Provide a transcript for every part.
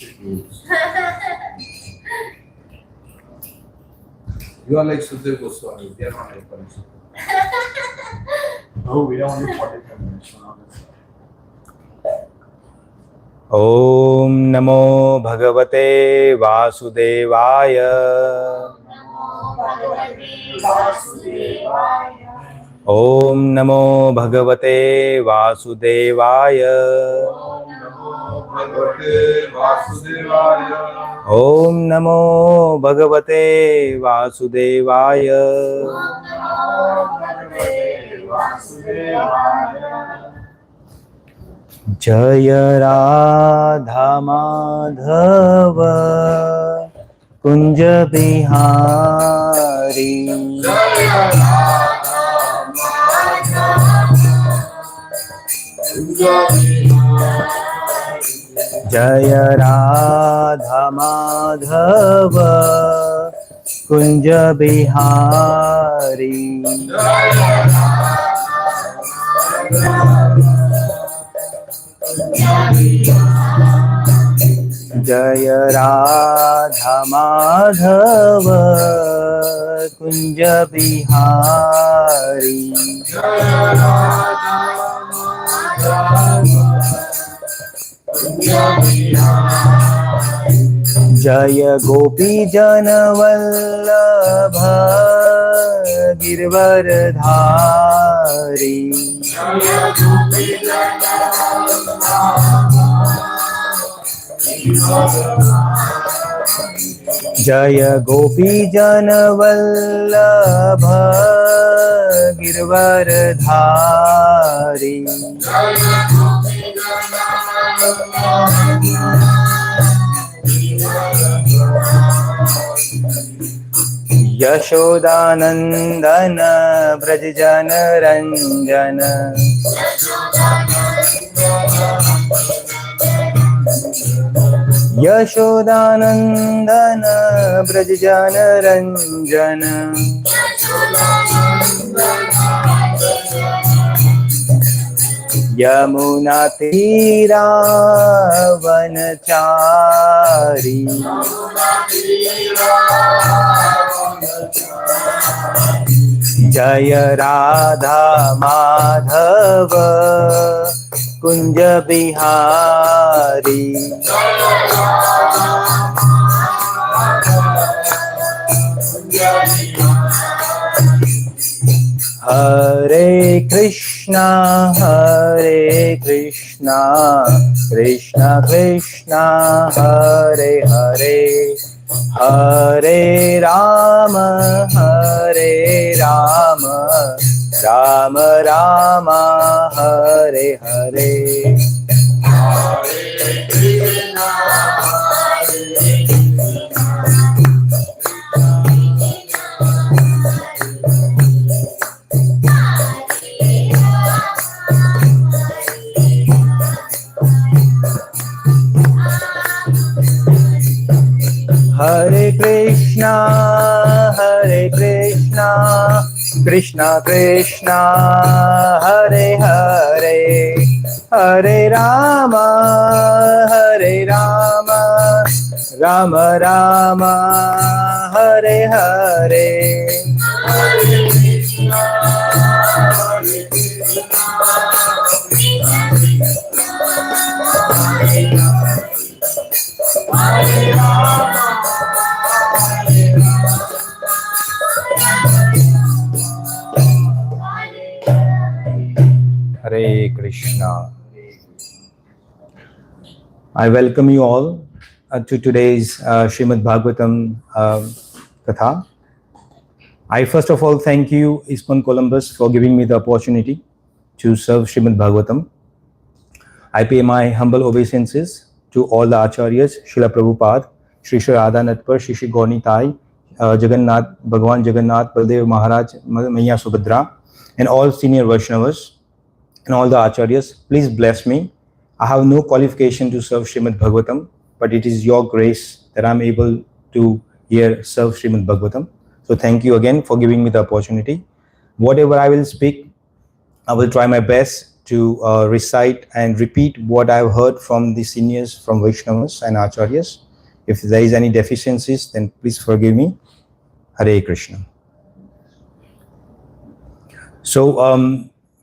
You are like Sudhir Goswami. They are not like Parishit. Oh, we don't want to 45 minutes. Om Namo Bhagavate Vasudevaya. Om Namo Bhagavate Vasudevaya. Om Namo Bhagavate Vasudevaya. Jaya Radha Madhava Kunja Bihari. Jaya Radha Madhava Kunja Bihari. Jaya Radha Madhava Kunja Bihari. Jaya Gopi Jana Vallabha Girvardhari. Jaya Gopi Jana Vallabha Girvardhari. Yashodanandana Brajjana Ranjana. Yashodanandana Brajjana Ranjana. Yamuna Tira Vanachari. Jaya Radha Madhava Kunja Bihari. Hare Krishna, Hare Krishna, Krishna Krishna, Hare Hare, Hare Rama, Hare Rama, Rama Rama, Hare Hare. Hare Krishna, Hare Krishna, Krishna Krishna, Hare Hare, Hare Rama, Hare Rama, Rama Rama, Hare Hare. Hare Krishna, Hare Krishna, Hare Rama. Hare Krishna. I welcome you all to today's Srimad Bhagavatam Katha. I first of all thank you, ISKCON Columbus, for giving me the opportunity to serve Srimad Bhagavatam. I pay my humble obeisances to all the Acharyas, Srila Prabhupada, Sri Sri Radha Natpar, Sri Sri Gauni Tai, Jagannath, Bhagwan Jagannath, Baldev Maharaj, Maiya Subhadra, and all senior Vaishnavas and all the Acharyas. Please bless me. I have no qualification to serve Srimad Bhagavatam, but it is your grace that I am able to here serve Srimad Bhagavatam. So thank you again for giving me the opportunity. Whatever I will speak, I will try my best to recite and repeat what I've heard from the seniors, from Vaishnavas and Acharyas. If there is any deficiencies, then please forgive me. Hare Krishna. So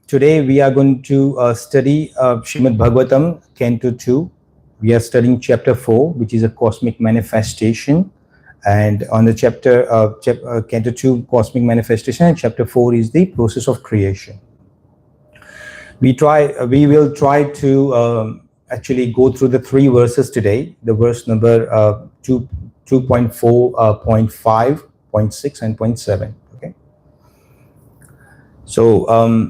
today we are going to study Srimad Bhagavatam, Canto 2. We are studying Chapter 4, which is a cosmic manifestation. And on the Canto 2, cosmic manifestation, and Chapter 4 is the process of creation. We will try to actually go through the 3 verses today. The verse number 2.4, 0.5, 0.6, and 0.7. Okay. So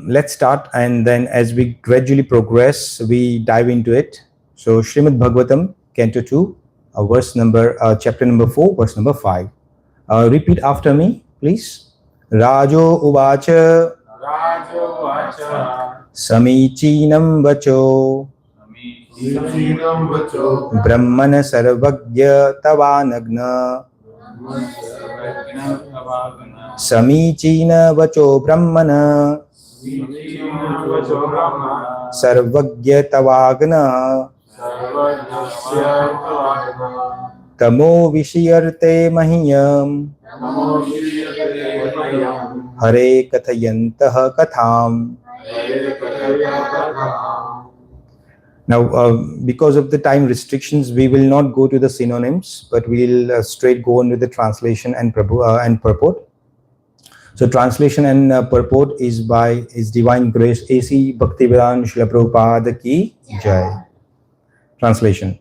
let's start, and then as we gradually progress, we dive into it. So Srimad Bhagavatam, Canto 2, chapter number 4, verse number 5. Repeat after me, please. Rajo uvacha samichinam vacho brahmana sarvagya tavanagna samicina vacho brahmana sarvagya tavagna tamo vishiyarte mahiyam hare kathayantah katham. Now, because of the time restrictions, we will not go to the synonyms, but we'll straight go on with the translation and purport. So, translation and purport is by His Divine Grace A.C. Bhakta Bharat Srila Prabhupada ki Jai. Translation.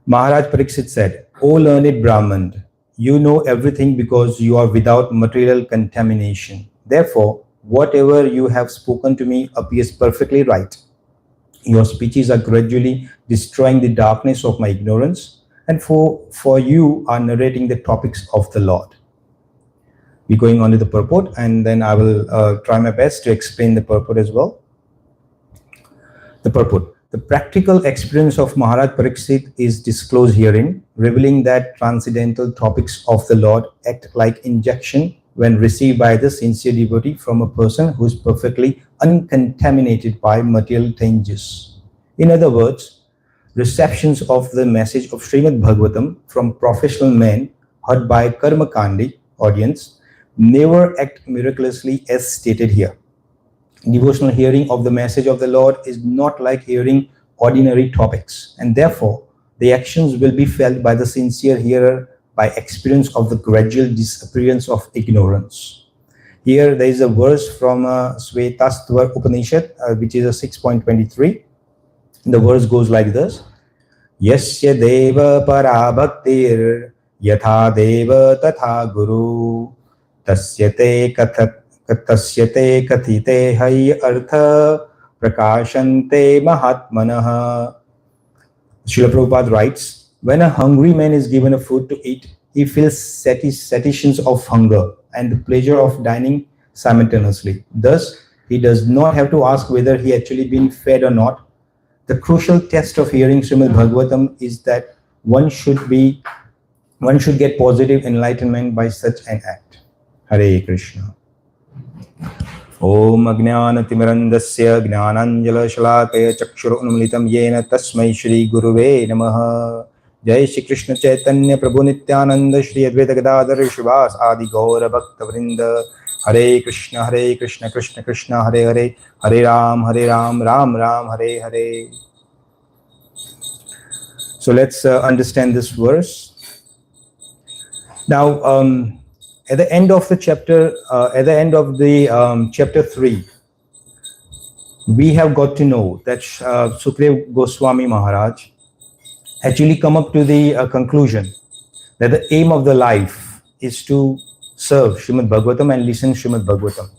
Maharaj Pariksit said, O learned Brahman, you know everything because you are without material contamination. Therefore, whatever you have spoken to me appears perfectly right. Your speeches are gradually destroying the darkness of my ignorance, and for you are narrating the topics of the Lord. We're going on to the purport, and then I will try my best to explain the purport as well. The purport. The practical experience of Maharaj Pariksit is disclosed herein, revealing that transcendental topics of the Lord act like injection when received by the sincere devotee from a person who is perfectly uncontaminated by material changes. In other words, receptions of the message of Srimad Bhagavatam from professional men heard by Karmakandi audience never act miraculously as stated here. Devotional hearing of the message of the Lord is not like hearing ordinary topics, and therefore the actions will be felt by the sincere hearer by experience of the gradual disappearance of ignorance. Here there is a verse from Svetaswar Upanishad, which is a 6.23. The verse goes like this: Yasya deva para bhaktir yatha deva tatha guru tasyate kathite hay artha prakashante mahatmanah. Srila Prabhupada writes, when a hungry man is given a food to eat, he feels satisfaction of hunger and the pleasure of dining simultaneously. Thus, he does not have to ask whether he actually been fed or not. The crucial test of hearing Srimad Bhagavatam is that one should get positive enlightenment by such an act. Hare Krishna. Om Ajnanatimirandasya Gnananjala Shalakaya Chakshurunamlitam Yena Tasmai Shri Guruve Namaha. Jai Shri Krishna Chaitanya Prabhu Nityananda Shri Advaita Gadadhar Shivas Adi Gaura Bhakta Vrinda. Hare Krishna Krishna Krishna Hare Hare Hare Ram Ram Ram Hare Hare. So let's understand this verse. Now, at the end of the chapter, chapter 3, we have got to know that Sukadeva Goswami Maharaj actually come up to the conclusion that the aim of the life is to serve Srimad Bhagavatam and listen Srimad Bhagavatam.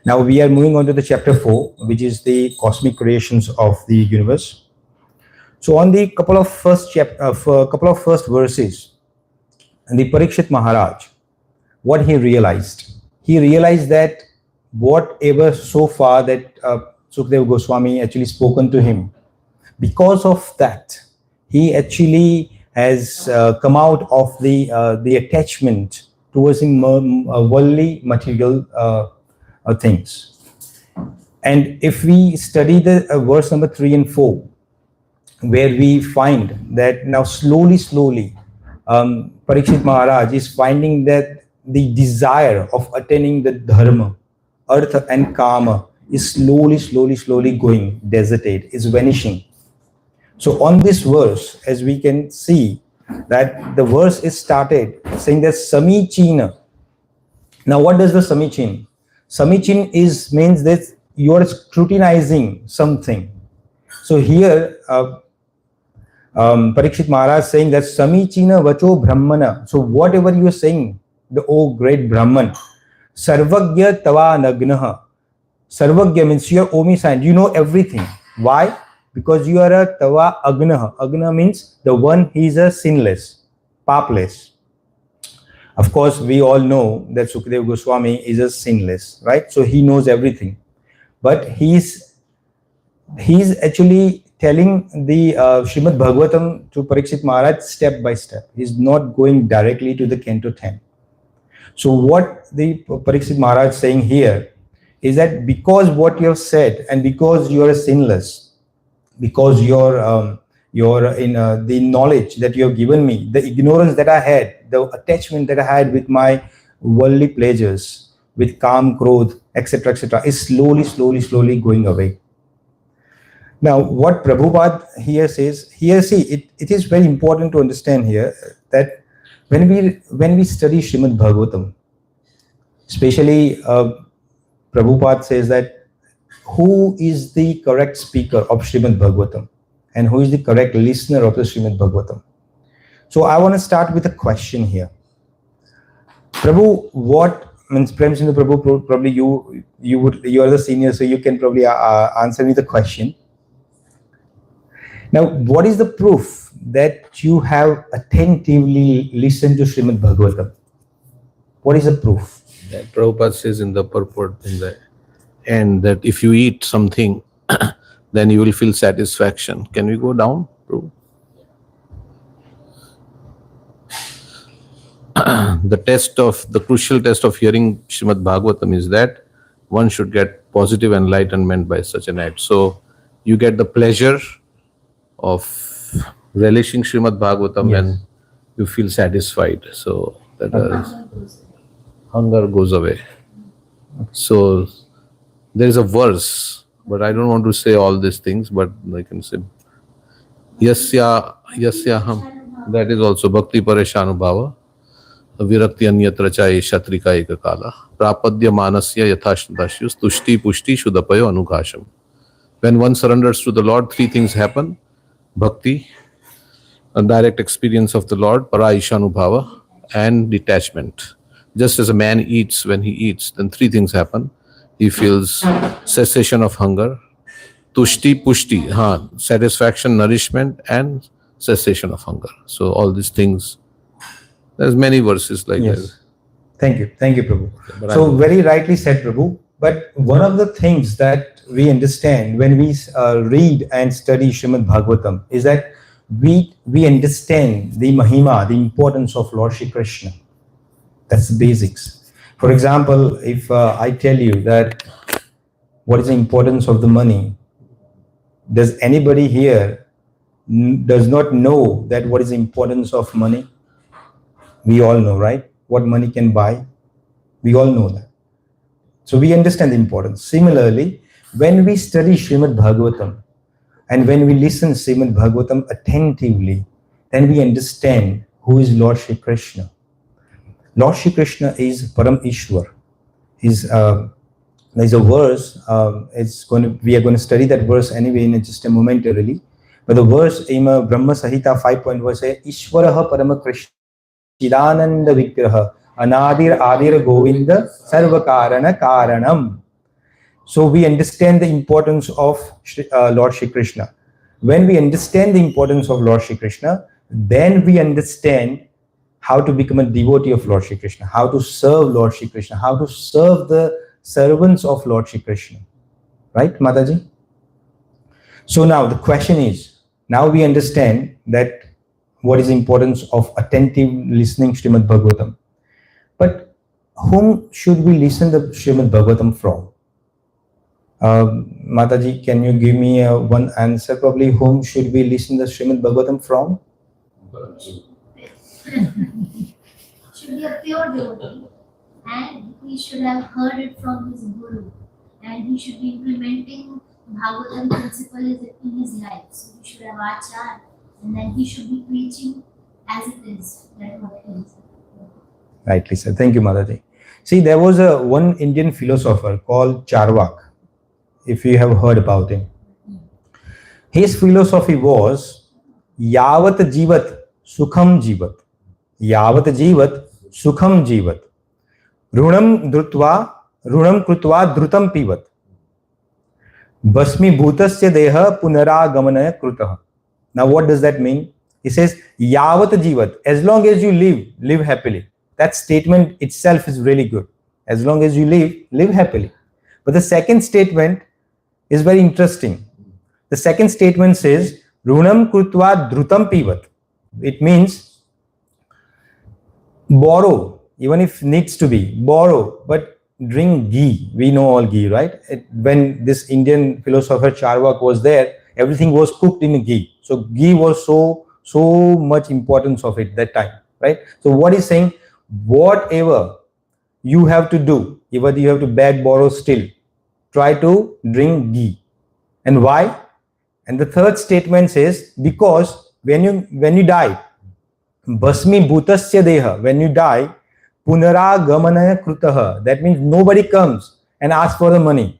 Now we are moving on to the chapter 4, which is the cosmic creations of the universe. So on the couple of first verses, the Parikshit Maharaj, what he realized that whatever so far that Sukadeva Goswami actually spoken to him, because of that he actually has come out of the attachment towards worldly material things. And if we study the verse number 3 and 4, where we find that now slowly, Parikshit Maharaj is finding that the desire of attaining the dharma, artha and kama is slowly going deserted, is vanishing. So on this verse, as we can see, that the verse is started saying that Samichina. Now what does the Samichin? Samichin means that you are scrutinizing something. So here, Parikshit Maharaj saying that Samichina Vacho Brahmana. So whatever you are saying, the oh great Brahman, Sarvagya Tava Nagnaha. Sarvagya means you are omniscient, you know everything. Why? Because you are a Tava Agnaha. Agna means the one he is a sinless, papless. Of course, we all know that Sukadeva Goswami is a sinless, right? So he knows everything. But he's actually telling the Srimad Bhagavatam to Parikshit Maharaj step by step. He's not going directly to the Canto 10. So what the Parikshit Maharaj is saying here is that because what you have said and because you are sinless, because you're in the knowledge that you have given me, the ignorance that I had, the attachment that I had with my worldly pleasures, with calm, growth, etc., is slowly going away. Now, what Prabhupada here says, it is very important to understand here that when we study Srimad Bhagavatam, especially Prabhupada says that who is the correct speaker of Srimad Bhagavatam and who is the correct listener of the Srimad Bhagavatam. So I want to start with a question here. Prabhu, what means Prem Sindhu Prabhu, probably you are the senior, so you can probably answer me the question. Now, what is the proof that you have attentively listened to Srimad Bhagavatam? What is the proof? That Prabhupada says in the purport in the end that if you eat something, then you will feel satisfaction. Can we go down, Prabhu? The crucial test of hearing Srimad Bhagavatam is that one should get positive enlightenment by such an act. So you get the pleasure of relishing Srimad Bhagavatam and you feel satisfied. So that hunger goes away. So there is a verse, but I don't want to say all these things, but I can say Yasyaham. That is also Bhakti Pareshanubhava. Virakti Anyatra Chaye Shatrika Ekakala. Prapadya Manasya Yathashdashyus Tushti Pushti Shudapayo Anukasham. When one surrenders to the Lord, three things happen. Bhakti, a direct experience of the Lord, Paraishanubhava, and detachment. Just as a man eats, when he eats, then three things happen. He feels cessation of hunger, tushti, pushti, satisfaction, nourishment, and cessation of hunger. So all these things, there's many verses like that. Thank you, Prabhu. So very rightly said, Prabhu. But one of the things that we understand when we read and study Srimad Bhagavatam is that we understand the Mahima, the importance of Lord Shri Krishna. That's the basics. For example, if I tell you that what is the importance of the money, does anybody here does not know that what is the importance of money? We all know, right? What money can buy. We all know that. So we understand the importance. Similarly, when we study Srimad Bhagavatam and when we listen Srimad Bhagavatam attentively, then we understand who is Lord Shri Krishna. Lord Shri Krishna is Param Ishwar. There's a verse. We are going to study that verse anyway in just a momentarily. But the verse in Brahma Sahita 5.1 says, Ishwaraha Parama Krishna Chidananda Vigraha Anadir Adir Govinda Sarvakarana Karanam. So we understand the importance of Lord Shri Krishna. When we understand the importance of Lord Shri Krishna, then we understand how to become a devotee of Lord Shri Krishna, how to serve Lord Shri Krishna, how to serve the servants of Lord Shri Krishna. Right, Mataji? So now the question is, now we understand that what is the importance of attentive listening Srimad Bhagavatam. But whom should we listen to Srimad Bhagavatam from? Mataji, can you give me one answer? Probably, whom should we listen the Srimad Bhagavatam from? Should be a pure devotee, and he should have heard it from his guru, and he should be implementing Bhagavatam principle in his life. So he should have achar, and then he should be preaching as it is. That's what it is. Rightly said. Thank you, Mataji. See, there was one Indian philosopher called Charvak, if you have heard about him. His philosophy was Yavat Jivat Sukham Jivat. Yavat Jivat Sukham Jivat. Runam Krutva Drutam Pivat. Basmi Bhutasya Deha Punaragamanaya Krutah. Now, what does that mean? He says, Yavat Jivat, as long as you live happily. That statement itself is really good. As long as you live happily. But the second statement is very interesting. The second statement says, Runam Krutva Drutam Pivat. It means borrow, even if needs to be, borrow, but drink ghee. We know all ghee, right? When this Indian philosopher Charvak was there, everything was cooked in ghee. So ghee was so much importance of it that time, right? So what he's saying, whatever you have to do, even you have to beg, borrow, still try to drink ghee. And why? And the third statement says, because when you die, basmi bhutasya deha, when you die, punaragamanaya krutaha, that means nobody comes and asks for the money.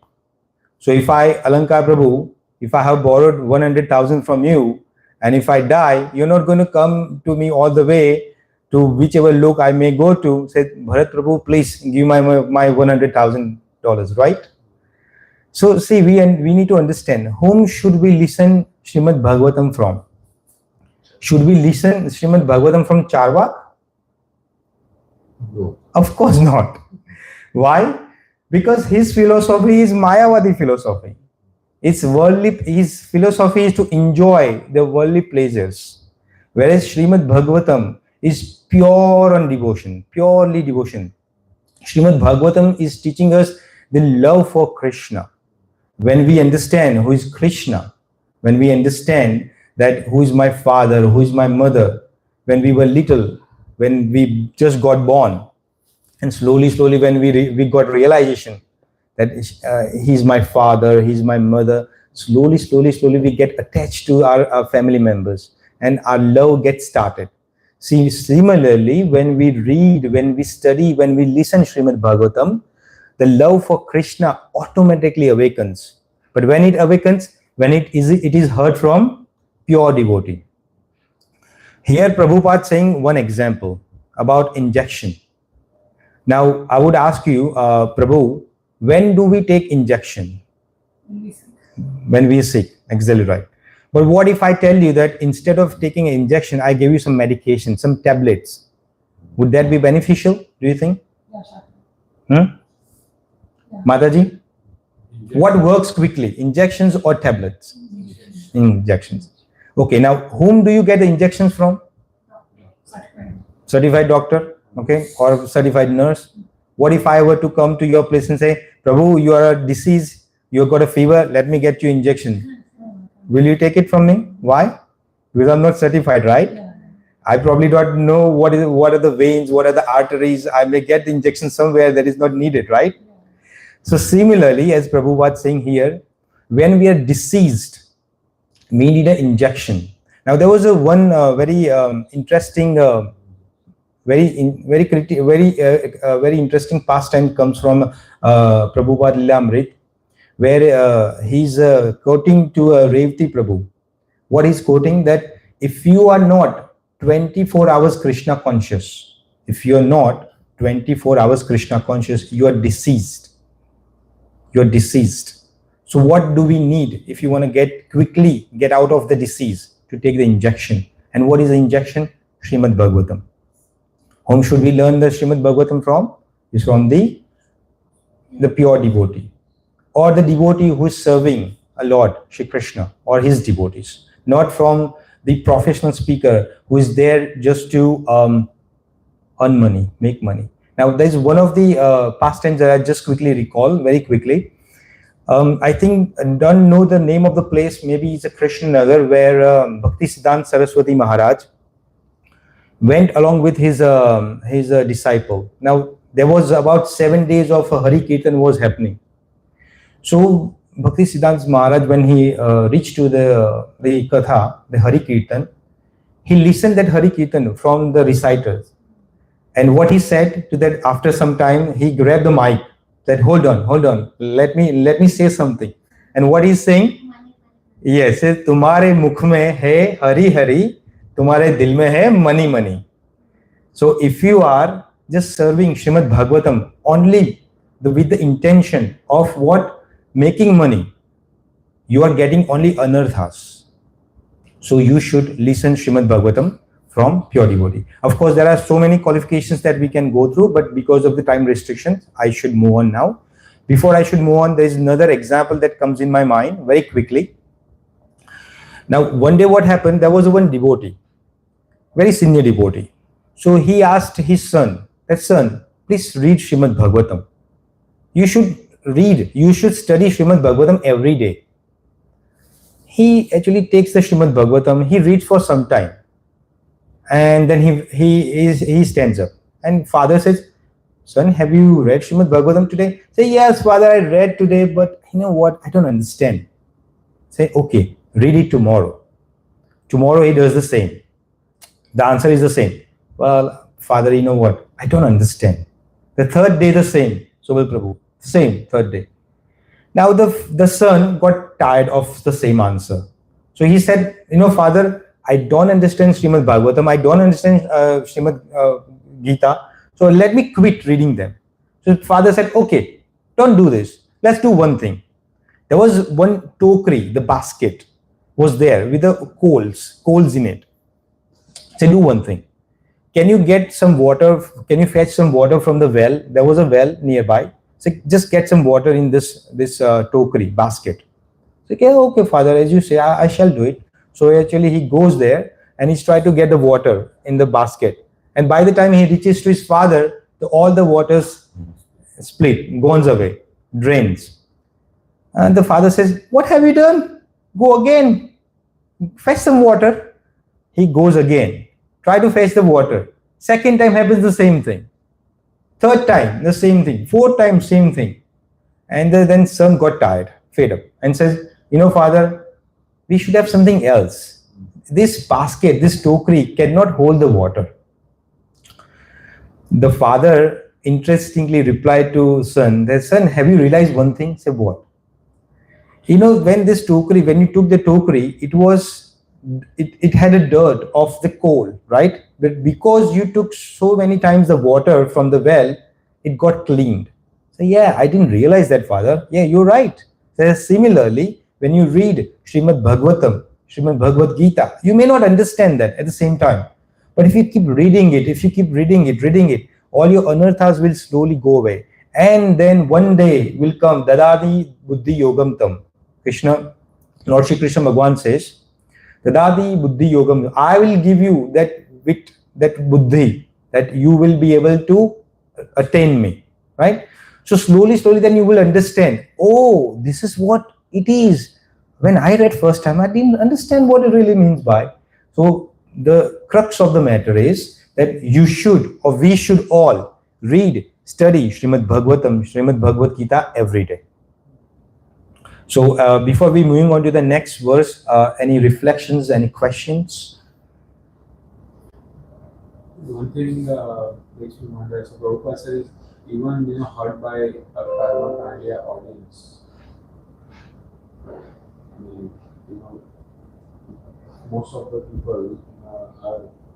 So if I, Alankar Prabhu, if I have borrowed 100,000 from you, and if I die, you're not going to come to me all the way to whichever lok I may go to, say, Bharat Prabhu, please give my $100,000, right? So see, we need to understand, whom should we listen Srimad Bhagavatam from? Should we listen Srimad Bhagavatam from Charvak? No. Of course not. Why? Because his philosophy is Mayavadi philosophy. It's worldly. His philosophy is to enjoy the worldly pleasures, whereas Srimad Bhagavatam is pure on devotion, purely devotion. Srimad Bhagavatam is teaching us the love for Krishna. When we understand who is Krishna, when we understand that who is my father, who is my mother, when we were little, when we just got born, and slowly when we got realization that he's my father, he's my mother, slowly we get attached to our family members, and our love gets started. See, similarly, when we read, when we study, when we listen Srimad Bhagavatam, the love for Krishna automatically awakens. But when it awakens, when it is heard from pure devotee. Here Prabhupada saying one example about injection. Now I would ask you, Prabhu, when do we take injection? When we are sick. Exactly right. But what if I tell you that instead of taking an injection, I give you some medication, some tablets? Would that be beneficial, do you think? Yeah. Mataji? What works quickly, injections or tablets? Injections. Okay, now whom do you get the injections from? Certified doctor, okay, or certified nurse. What if I were to come to your place and say, Prabhu, you are a disease, you got a fever, let me get you injection. Will you take it from me? Why? Because I'm not certified, right? Yeah. I probably don't know what are the veins, what are the arteries. I may get the injection somewhere that is not needed, right? So similarly, as Prabhupada saying here, when we are deceased, we need an injection. Now there was one very interesting, very interesting pastime comes from Prabhupada Lilamrit, where he's quoting to Revati Prabhu. What he's quoting, that if you are not 24 hours Krishna conscious, if you are not 24 hours Krishna conscious, you are deceased. You are deceased. So what do we need if you want to quickly get out of the disease? To take the injection. And what is the injection? Srimad Bhagavatam. Whom should we learn the Srimad Bhagavatam from? Is from the pure devotee, or the devotee who is serving a Lord, Shri Krishna, or his devotees. Not from the professional speaker who is there just to earn money, make money. Now, there is one of the pastimes that I just quickly recall, very quickly. I think I don't know the name of the place. Maybe it's a Krishna Nagar where Bhakti Siddhanta Saraswati Maharaj went along with his disciple. Now there was about 7 days of Hari Kirtan was happening. So Bhakti Siddhanta Maharaj, when he reached to the Katha, the Hari Kirtan, he listened that Hari Kirtan from the reciters. And what he said to that, after some time, he grabbed the mic, said, hold on, let me say something. And what he's saying? Yes, तुम्हारे मुख में है हरि हरि, तुम्हारे दिल में है mani mani. So if you are just serving Srimad Bhagavatam only with the intention of what? Making money, you are getting only anarthas. So you should listen Srimad Bhagavatam from pure devotee. Of course, there are so many qualifications that we can go through, but because of the time restrictions, I should move on now. Before I should move on, there is another example that comes in my mind very quickly. Now, one day what happened, there was one devotee, very senior devotee. So he asked his son, that son, please read Srimad Bhagavatam. You should study Srimad Bhagavatam every day. He actually takes the Srimad Bhagavatam, he reads for some time. And then he stands up. And father says, son, have you read Srimad Bhagavatam today? Say, yes, father, I read today, but you know what? I don't understand. Say, okay, read it tomorrow. Tomorrow he does the same. The answer is the same. Well, father, you know what? I don't understand. The third day, the same. So will Prabhu. Same, third day. Now the son got tired of the same answer. So he said, you know, father, I don't understand Srimad Bhagavatam. I don't understand Srimad Gita. So let me quit reading them. So father said, okay, don't do this. Let's do one thing. There was one tokri, the basket was there with the coals in it. Say, do one thing. Can you get some water? Can you fetch some water from the well? There was a well nearby. So just get some water in this tokri, basket. So, okay, father, as you say, I shall do it. So actually he goes there and he's trying to get the water in the basket. And by the time he reaches to his father, all the waters split, goes away, drains. And the father says, what have you done? Go again, fetch some water. He goes again, try to fetch the water. Second time happens the same thing. Third time, the same thing. Fourth time, same thing. And then son got tired, fed up, and says, you know, father, we should have something else. This basket, this tokri cannot hold the water. The father interestingly replied to son, that son, have you realized one thing? Say, what? You know, when you took the tokri, it had a dirt of the coal, right? But because you took so many times the water from the well, it got cleaned. So yeah, I didn't realize that, father. Yeah, you're right. So similarly, when you read Srimad Bhagavatam, Srimad Bhagavad Gita, you may not understand that at the same time. But if you keep reading it, all your anarthas will slowly go away. And then one day will come, Dadadi Buddhi Yogam Tam. Lord Shri Krishna Bhagavan says, Dadadi Buddhi Yogam, I will give you that buddhi, that you will be able to attain me, right? So slowly then you will understand, oh, this is what it is. When I read first time, I didn't understand what it really means by. So the crux of the matter is that you should, or we should all read, study Srimad Bhagavatam, Srimad Bhagavad Gita every day. So before we moving on to the next verse, any reflections, any questions? One thing makes me wonder, so Prabhupada says, even heard by a Karma Kandya audience. I mean, most of the people are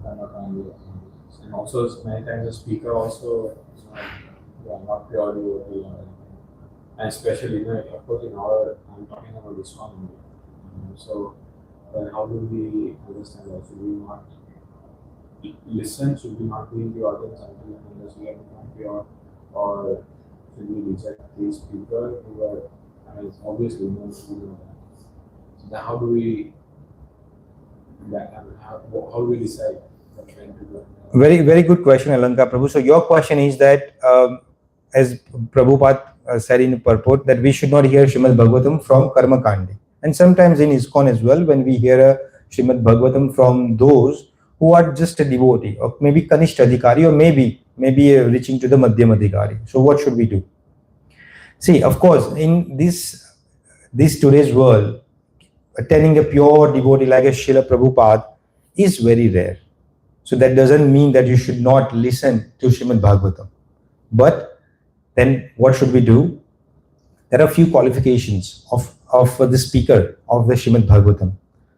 Karma Kandya audience. And also many times the speaker also not pure devotee. And especially, of course, I'm talking about this one. So then how do we understand that? Should we not listen? Should we not be in the audience unless we have become pure? Or should we reject these people who are, obviously known to do that? So then how do we decide what kind to do? Very, very good question, Alanka Prabhu. So your question is that as Prabhupada said in purport that we should not hear Srimad Bhagavatam from Karma Kandi. And sometimes in ISKCON as well, when we hear a Srimad Bhagavatam from those who are just a devotee, or maybe Kanishta Adhikari, or maybe reaching to the Madhyam Adhikari. So what should we do? See, of course, in this today's world, attending a pure devotee like a Srila Prabhupada is very rare. So that doesn't mean that you should not listen to Srimad Bhagavatam. But then what should we do? There are a few qualifications of the speaker of the Srimad Bhagavatam.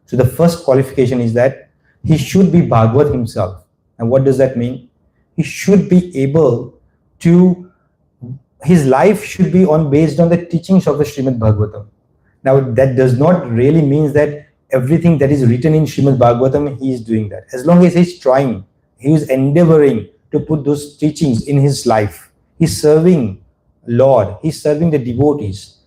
So the first qualification is that he should be Bhagavad himself. And what does that mean? He should be able to, his life should be based on the teachings of the Srimad Bhagavatam. Now that does not really mean that everything that is written in Srimad Bhagavatam, he is doing that. As long as he's trying, he is endeavoring to put those teachings in his life, he's serving Lord, he's serving the devotees,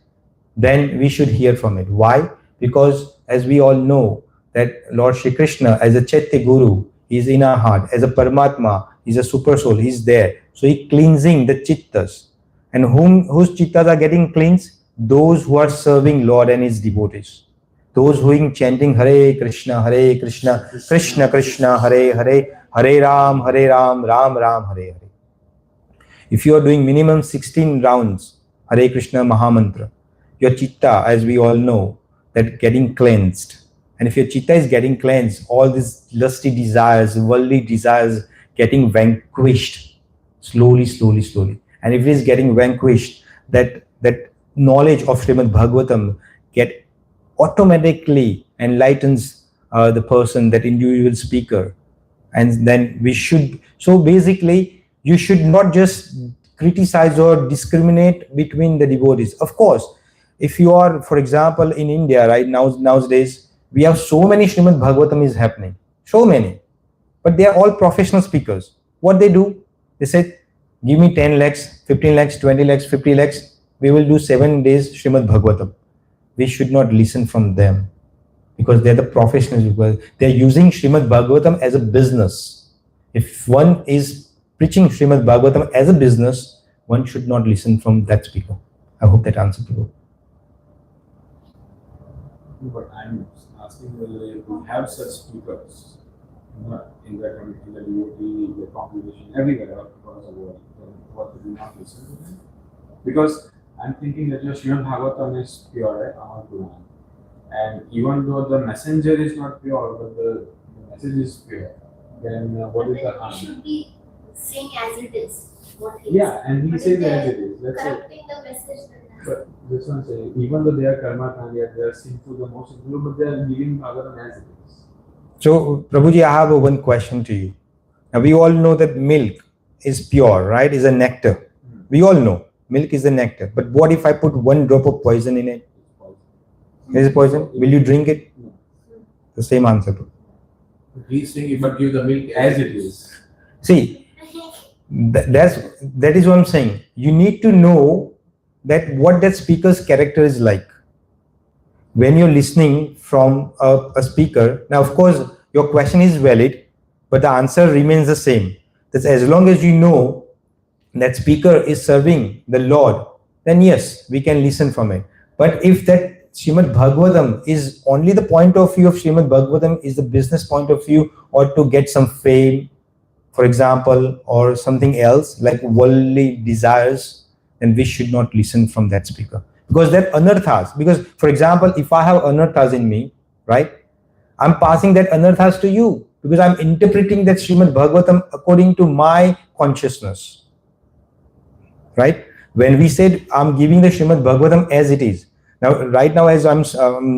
then we should hear from it. Why? Because as we all know that Lord Shri Krishna as a Chaitya Guru is in our heart, as a Paramatma, he's a super soul, he's there. So he's cleansing the chittas. And whose chittas are getting cleansed? Those who are serving Lord and his devotees. Those who are chanting Hare Krishna, Krishna Krishna, Hare Hare, Hare Ram, Ram Ram, Hare Hare. If you are doing minimum 16 rounds, Hare Krishna Mahamantra, your chitta, as we all know, that getting cleansed. And if your chitta is getting cleansed, all these lusty desires, worldly desires getting vanquished slowly. And if it is getting vanquished, that knowledge of Srimad Bhagavatam get automatically enlightens the person, that individual speaker. And then we should, so basically, you should not just criticize or discriminate between the devotees. Of course, if you are, for example, in India right now, nowadays, we have so many Srimad Bhagavatam is happening, so many, but they are all professional speakers. What they do, they say, give me 10 lakhs, 15 lakhs, 20 lakhs, 50 lakhs, we will do 7 days Srimad Bhagavatam. We should not listen from them because they're the professionals, because they're using Srimad Bhagavatam as a business. If one is preaching Srimad Bhagavatam as a business, one should not listen from that speaker. I hope that answered you. But I'm asking whether we have such speakers in the community, the devotee, the congregation, everywhere across the world. What do we not listen to them? Because I'm thinking that your Srimad Bhagavatam is pure, right? Amar Puran. And even though the messenger is not pure, but the message is pure, then what is the harm? He should be saying as it is. What he Yeah, is. and he But says if they as are it is. That's it. corrupting the message, then that's But this one saying, even though they are karma kandi, they are sinful, the most sinful, but they are giving Bhagavatam as it is. So, Prabhuji, I have one question to you. Now, we all know that milk is pure, right? Is a nectar. We all know milk is a nectar. But what if I put 1 drop of poison in it? Is it poison? Will you drink it? No. The same answer. He's saying if you give the milk as it is. See, that is what I'm saying. You need to know that what that speaker's character is like. When you're listening from a speaker, now of course your question is valid, but the answer remains the same. That's as long as you know that speaker is serving the Lord, then yes, we can listen from it. But if that Srimad Bhagavatam is only the point of view of Srimad Bhagavatam is the business point of view, or to get some fame, for example, or something else like worldly desires, then we should not listen from that speaker. Because that anarthas, because for example, if I have anarthas in me, right, I'm passing that anarthas to you because I'm interpreting that Srimad Bhagavatam according to my consciousness, right? When we said I'm giving the Srimad Bhagavatam as it is, now right now as I'm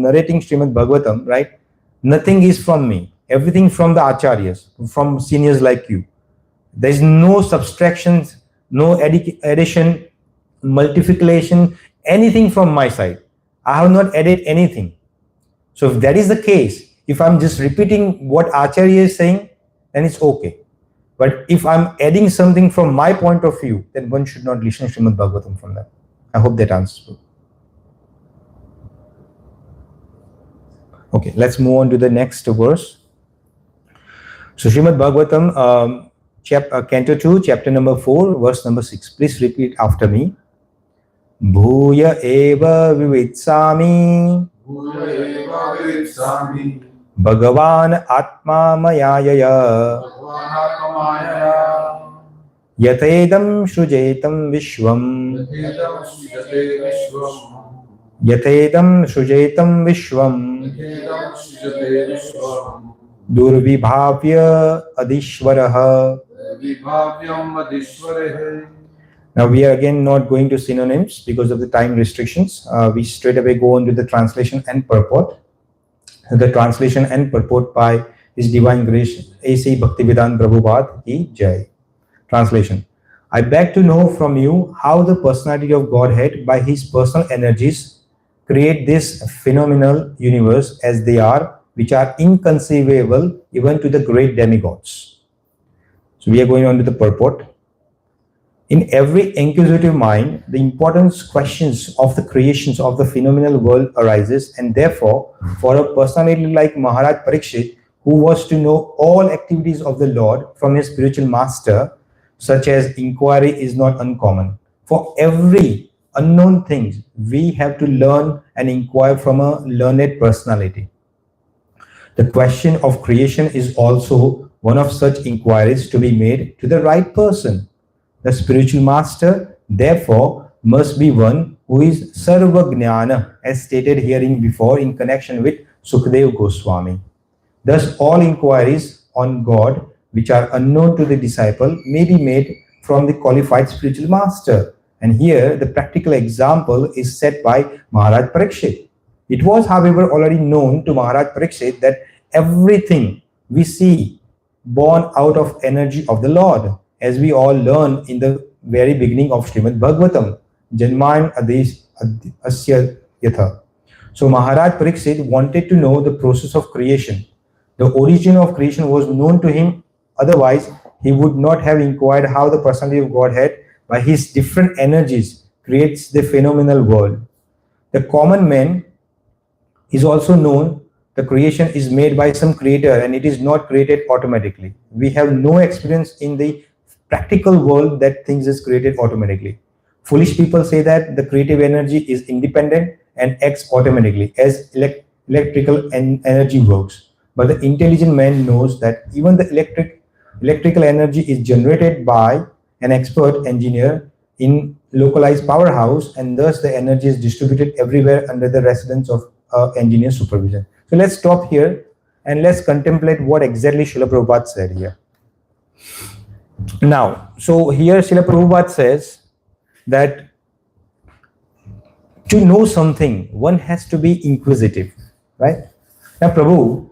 narrating Srimad Bhagavatam, right, nothing is from me, everything from the acharyas, from seniors like you. There is no subtractions, no addition, multiplication, anything from my side. I have not added anything. So if that is the case, if I'm just repeating what Acharya is saying, then it's okay. But if I'm adding something from my point of view, then one should not listen to Srimad Bhagavatam from that. I hope that answers you. Okay, let's move on to the next verse. So Srimad Bhagavatam, Canto 2, chapter number 4, verse number 6. Please repeat after me. Bhuya eva vivitsami Bhuyeva vivitsami Bhagavan Atma Mayayaya Bhagavanakamaya Yatedam Srujetam Vishwam Yatedam sujate vishwam Yatedam Srujetam Vishwam Yatedam sujate vishwam Durvibhavya Adishwaraha. Vibhavyam adishwarehe. Now we are again not going to synonyms because of the time restrictions. We straight away go on to the translation and purport. The translation and purport by His Divine Grace A.C. Bhaktivedanta Prabhupada Ki Jai. Translation. I beg to know from you how the personality of Godhead by His personal energies create this phenomenal universe as they are, which are inconceivable even to the great demigods. So we are going on to the purport. In every inquisitive mind, the important questions of the creations of the phenomenal world arises, and therefore, for a personality like Maharaj Parikshit, who was to know all activities of the Lord from his spiritual master, such as inquiry is not uncommon. For every unknown thing, we have to learn and inquire from a learned personality. The question of creation is also one of such inquiries to be made to the right person. The spiritual master, therefore, must be one who is Sarvajnana, as stated herein before in connection with Sukadeva Goswami. Thus, all inquiries on God which are unknown to the disciple may be made from the qualified spiritual master. And here, the practical example is set by Maharaj Parikshit. It was, however, already known to Maharaj Parikshit that everything we see born out of energy of the Lord, as we all learn in the very beginning of Srimad Bhagavatam, Janmayan Asya Yatha. So Maharaj Parikshit wanted to know the process of creation. The origin of creation was known to him, otherwise he would not have inquired how the personality of Godhead by his different energies creates the phenomenal world. The common man is also known the creation is made by some creator and it is not created automatically. We have no experience in the practical world that things is created automatically. Foolish people say that the creative energy is independent and acts automatically as electrical energy works. But the intelligent man knows that even the electrical energy is generated by an expert engineer in localized powerhouse, and thus the energy is distributed everywhere under the residence of engineer supervision. So let's stop here and let's contemplate what exactly Srila Prabhupada said here. Now, so here Srila Prabhupada says that to know something, one has to be inquisitive, right? Now, Prabhu,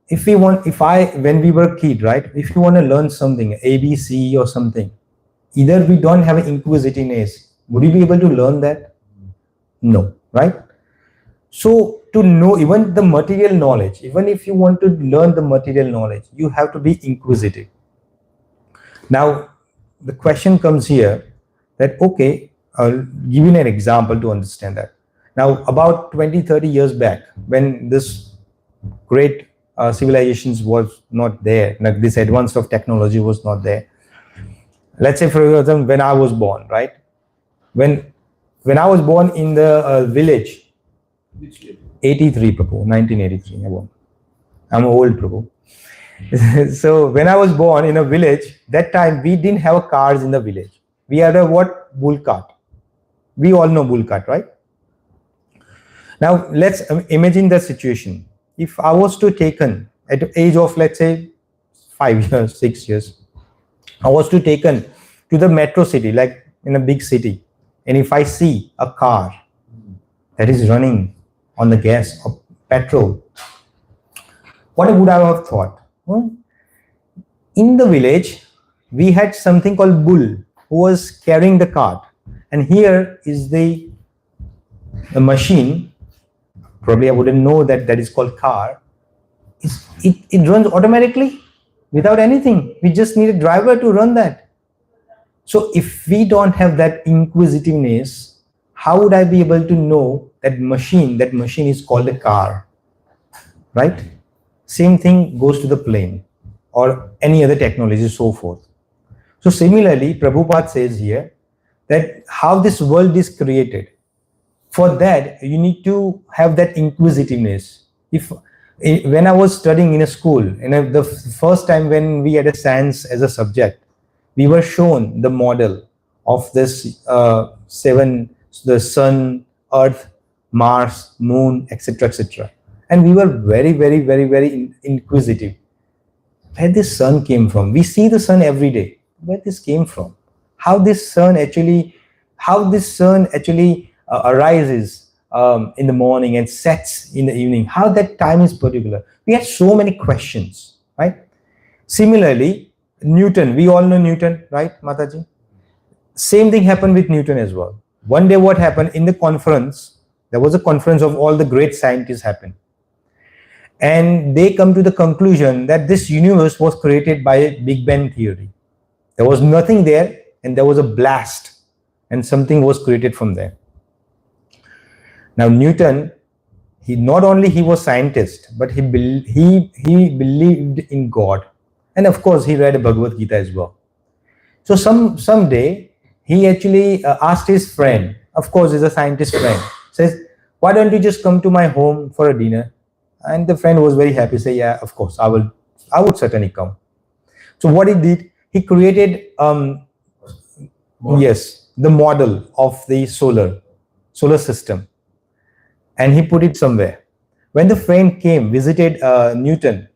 when we were kid, right? If you want to learn something, ABC or something, either we don't have an inquisitiveness, would you be able to learn that? No, right? So to know even the material knowledge, even if you want to learn the material knowledge, you have to be inquisitive. Now, the question comes here that, okay, I'll give you an example to understand that. Now, about 20, 30 years back, when this great civilizations was not there, like this advance of technology was not there. Let's say, for example, when I was born, right? When I was born in the village, 83, Prabhu, 1983. I'm old, Prabhu. So when I was born in a village, that time we didn't have cars in the village. We had a what? Bull cart. We all know bull cart, right? Now let's imagine the situation. If I was to taken at the age of, let's say, 5 years, 6 years, I was to taken to the metro city, like in a big city, and if I see a car that is running on the gas or petrol, what would I have thought? Well, in the village, we had something called bull who was carrying the cart, and here is the machine. Probably I wouldn't know that is called car. It runs automatically without anything. We just need a driver to run that. So if we don't have that inquisitiveness, how would I be able to know that machine is called a car, right? Same thing goes to the plane or any other technology, so forth. So similarly, Prabhupada says here that how this world is created. For that, you need to have that inquisitiveness. When I was studying in a school, the first time when we had a science as a subject, we were shown the model of this the sun, earth, Mars, moon, etc., etc. And we were very, very, very, very inquisitive. Where this sun came from? We see the sun every day. Where this came from? How this sun actually arises in the morning and sets in the evening? How that time is particular? We had so many questions, right? Similarly, Newton. We all know Newton, right, Mataji? Same thing happened with Newton as well. One day, what happened in the conference? There was a conference of all the great scientists happened. And they come to the conclusion that this universe was created by a Big Bang theory. There was nothing there, and there was a blast, and something was created from there. Now Newton, he not only he was scientist, but he believed in God, and of course he read Bhagavad Gita as well. So someday he actually asked his friend, of course he's a scientist friend, says, "Why don't you just come to my home for a dinner?" And the friend was very happy, say, "Yeah, of course, I would certainly come." So what he did, he created the model of the solar system, and he put it somewhere. When the friend came, visited Newton,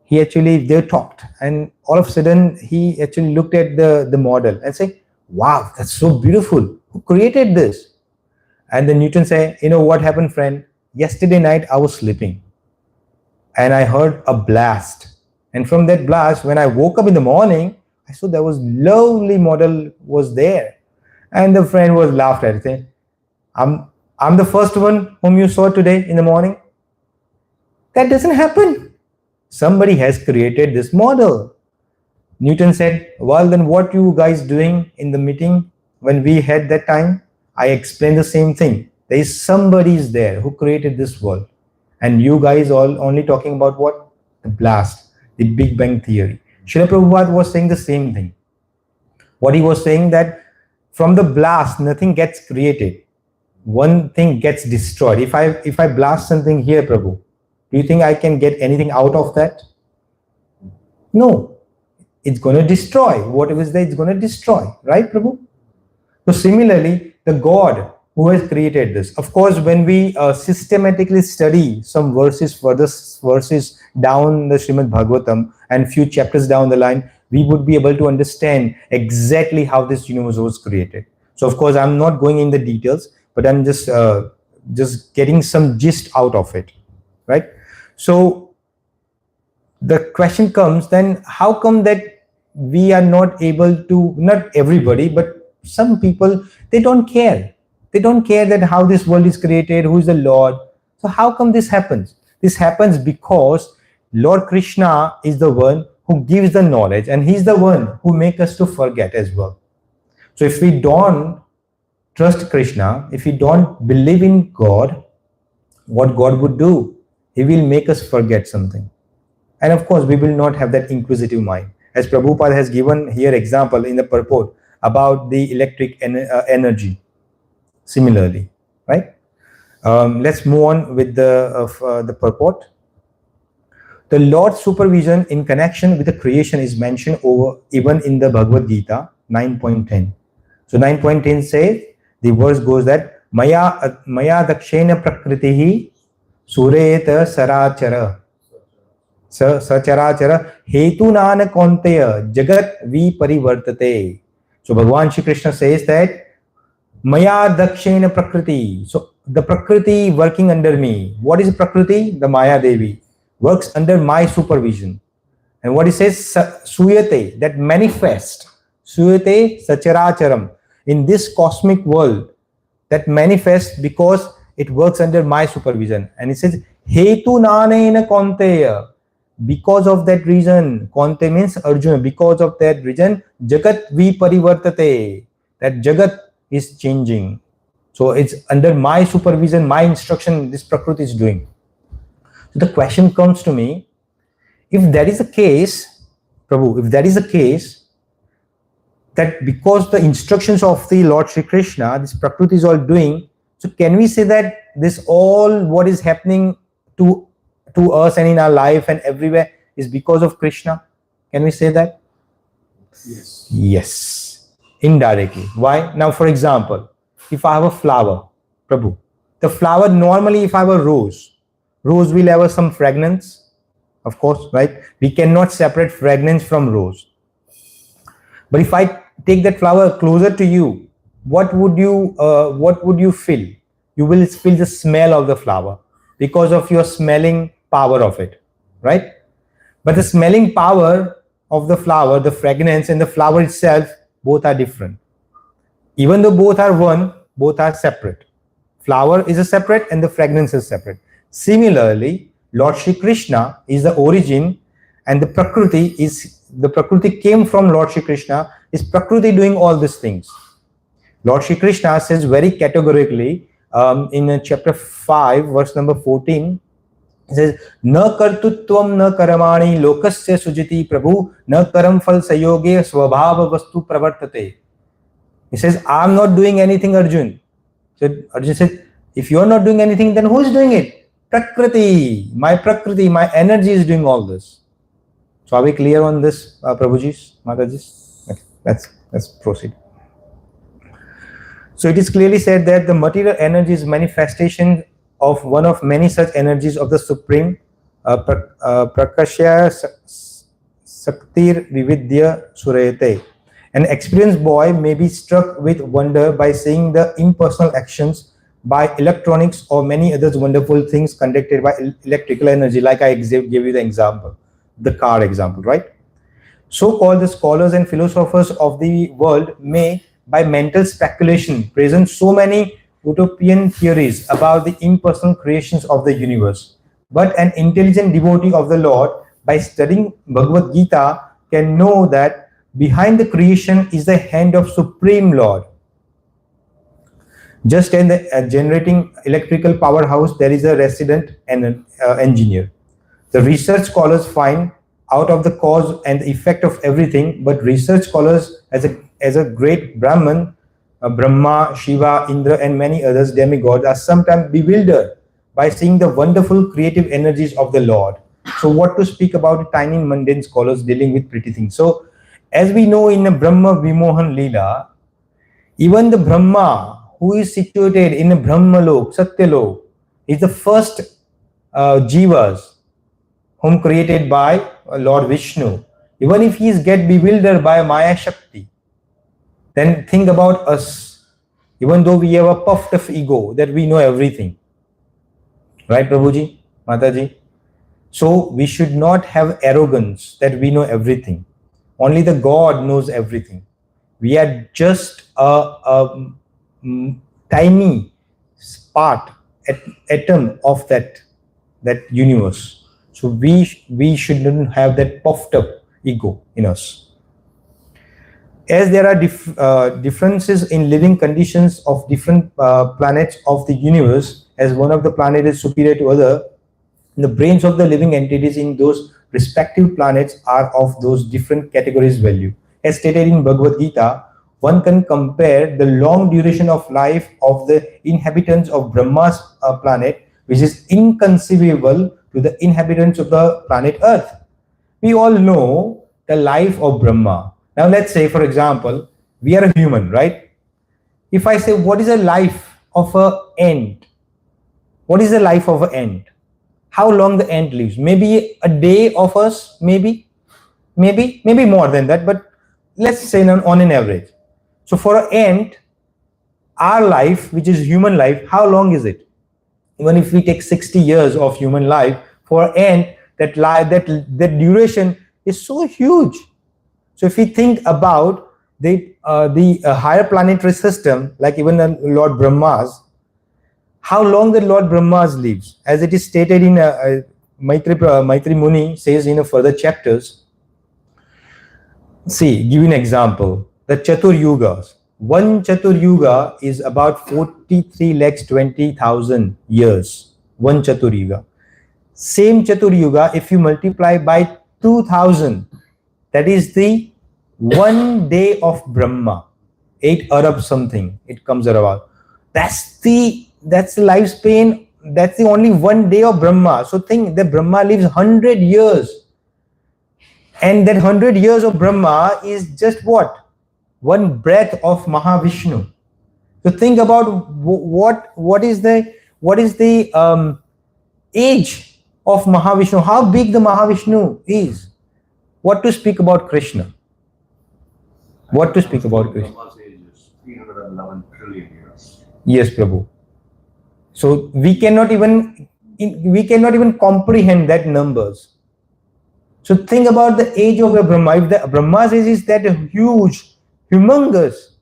they talked, and all of a sudden he actually looked at the model and said, "Wow, that's so beautiful. Who created this?" And then Newton said, "You know what happened, friend? Yesterday night I was sleeping and I heard a blast. And from that blast, when I woke up in the morning, I saw there was lovely model was there." And the friend was laughed at it, saying, I'm the first one whom you saw today in the morning. That doesn't happen. Somebody has created this model. Newton said, "Well, then what you guys doing in the meeting when we had that time?" I explained the same thing. There is somebody is there who created this world. And you guys all only talking about what? The blast, the Big Bang theory. Srila Prabhupada was saying the same thing. What he was saying that from the blast, nothing gets created. One thing gets destroyed. If I blast something here, Prabhu, do you think I can get anything out of that? No. It's going to destroy. Whatever is there, it's going to destroy. Right, Prabhu? So similarly, the God who has created this. Of course, when we systematically study some verses down the Srimad Bhagavatam and few chapters down the line, we would be able to understand exactly how this universe was created. So of course, I'm not going in the details, but I'm just getting some gist out of it, right? So the question comes then, how come that we are not able to, not everybody, but some people, they don't care. They don't care that how this world is created, who is the Lord. So how come this happens? This happens because Lord Krishna is the one who gives the knowledge, and he's the one who makes us to forget as well. So if we don't trust Krishna, if we don't believe in God, what God would do? He will make us forget something. And of course, we will not have that inquisitive mind. As Prabhupada has given here example in the purport about the electric energy. Similarly, right? Let's move on with the purport. The Lord's supervision in connection with the creation is mentioned even in the Bhagavad Gita 9.10. So 9.10 says, the verse goes that Maya dakshena prakritihi sureta sarachara sacharachara hetunana konteya jagat viparivartate. So Bhagavan Shri Krishna says that Maya dakshena prakriti. So the prakriti working under me. What is prakriti? The Maya Devi works under my supervision. And what he says, suyate, that manifest. Suyate sacharacharam. In this cosmic world, that manifests because it works under my supervision. And he says, hetu nanena konteya. Because of that reason, konte means Arjuna, because of that reason, jagat viparivartate. That jagat is changing. So it's under my supervision, my instruction, this Prakriti is doing. So the question comes to me, if that is the case, Prabhu, if that is the case, that because the instructions of the Lord Shri Krishna, this Prakriti is all doing, so can we say that this all what is happening to us and in our life and everywhere is because of Krishna? Can we say that? Yes. Yes, indirectly. Why? Now, for example, if I have a flower, Prabhu, the flower normally, if I have a rose will have some fragrance, of course, right? We cannot separate fragrance from rose. But if I take that flower closer to you, what would you feel? You will feel the smell of the flower because of your smelling power of it, right? But the smelling power of the flower, the fragrance and the flower itself, both are different. Even though both are one, both are separate. Flower is a separate and the fragrance is separate. Similarly, Lord Shri Krishna is the origin and the Prakriti came from Lord Shri Krishna, is Prakriti doing all these things. Lord Shri Krishna says very categorically in chapter 5, verse number 14, he says, Na kartutvam na karamani lokasya sujiti prabhu na karam fal sayoge svabhava vastu pravartate. He says, I'm not doing anything, Arjun. So Arjun said, if you're not doing anything, then who's doing it? Prakriti, my energy is doing all this. So are we clear on this, Prabhuji, Mataji? Okay, let's proceed. So it is clearly said that the material energy is manifestation of one of many such energies of the Supreme, Prakashya Saktir Vividya Surayate. An experienced boy may be struck with wonder by seeing the impersonal actions by electronics or many other wonderful things conducted by electrical energy, like I gave you the example, the car example, right? So-called the scholars and philosophers of the world may, by mental speculation, present so many utopian theories about the impersonal creations of the universe. But an intelligent devotee of the Lord, by studying Bhagavad Gita, can know that behind the creation is the hand of Supreme Lord. Just in the generating electrical powerhouse, there is a resident engineer. The research scholars find out of the cause and the effect of everything, but research scholars as a great Brahman, Brahma, Shiva, Indra, and many others demigods are sometimes bewildered by seeing the wonderful creative energies of the Lord. So what to speak about tiny mundane scholars dealing with pretty things? So as we know in the Brahma Vimohan Leela, even the Brahma who is situated in the Brahmalok, Satyalok, is the first jivas whom created by Lord Vishnu. Even if he get bewildered by Maya Shakti, then think about us, even though we have a puffed up ego that we know everything. Right, Prabhuji, Mataji? So we should not have arrogance that we know everything. Only the God knows everything. We are just a tiny part, atom of that universe. So we shouldn't have that puffed up ego in us. As there are differences in living conditions of different planets of the universe, as one of the planets is superior to other, the brains of the living entities in those respective planets are of those different categories value. As stated in Bhagavad Gita, one can compare the long duration of life of the inhabitants of Brahma's planet, which is inconceivable to the inhabitants of the planet Earth. We all know the life of Brahma. Now let's say, for example, we are a human, right? If I say, what is the life of an ant? What is the life of an ant? How long the ant lives? Maybe a day of us, maybe more than that, but let's say on an average. So for an ant, our life, which is human life, how long is it? Even if we take 60 years of human life, for an ant, that duration is so huge. So if we think about the higher planetary system, like even Lord Brahma's, how long the Lord Brahma's lives, as it is stated in Maitri Muni says in further chapters. See, give you an example. The Chatur Yugas. One Chatur Yuga is about 43,20,000 years. One Chatur Yuga. Same Chatur Yuga, if you multiply by 2,000, that is the 1 day of Brahma, 8 Arab something, it comes around. That's the lifespan. That's the only 1 day of Brahma. So think that Brahma lives 100 years. And that 100 years of Brahma is just what? One breath of Mahavishnu. So think about what is the age of Mahavishnu, how big the Mahavishnu is. What to speak about Krishna? What to speak about Krishna? Brahma's age is 311 trillion years. Yes, Prabhu. So we cannot even comprehend that numbers. So think about the age of a Brahma. If the Brahma's age is that huge, humongous,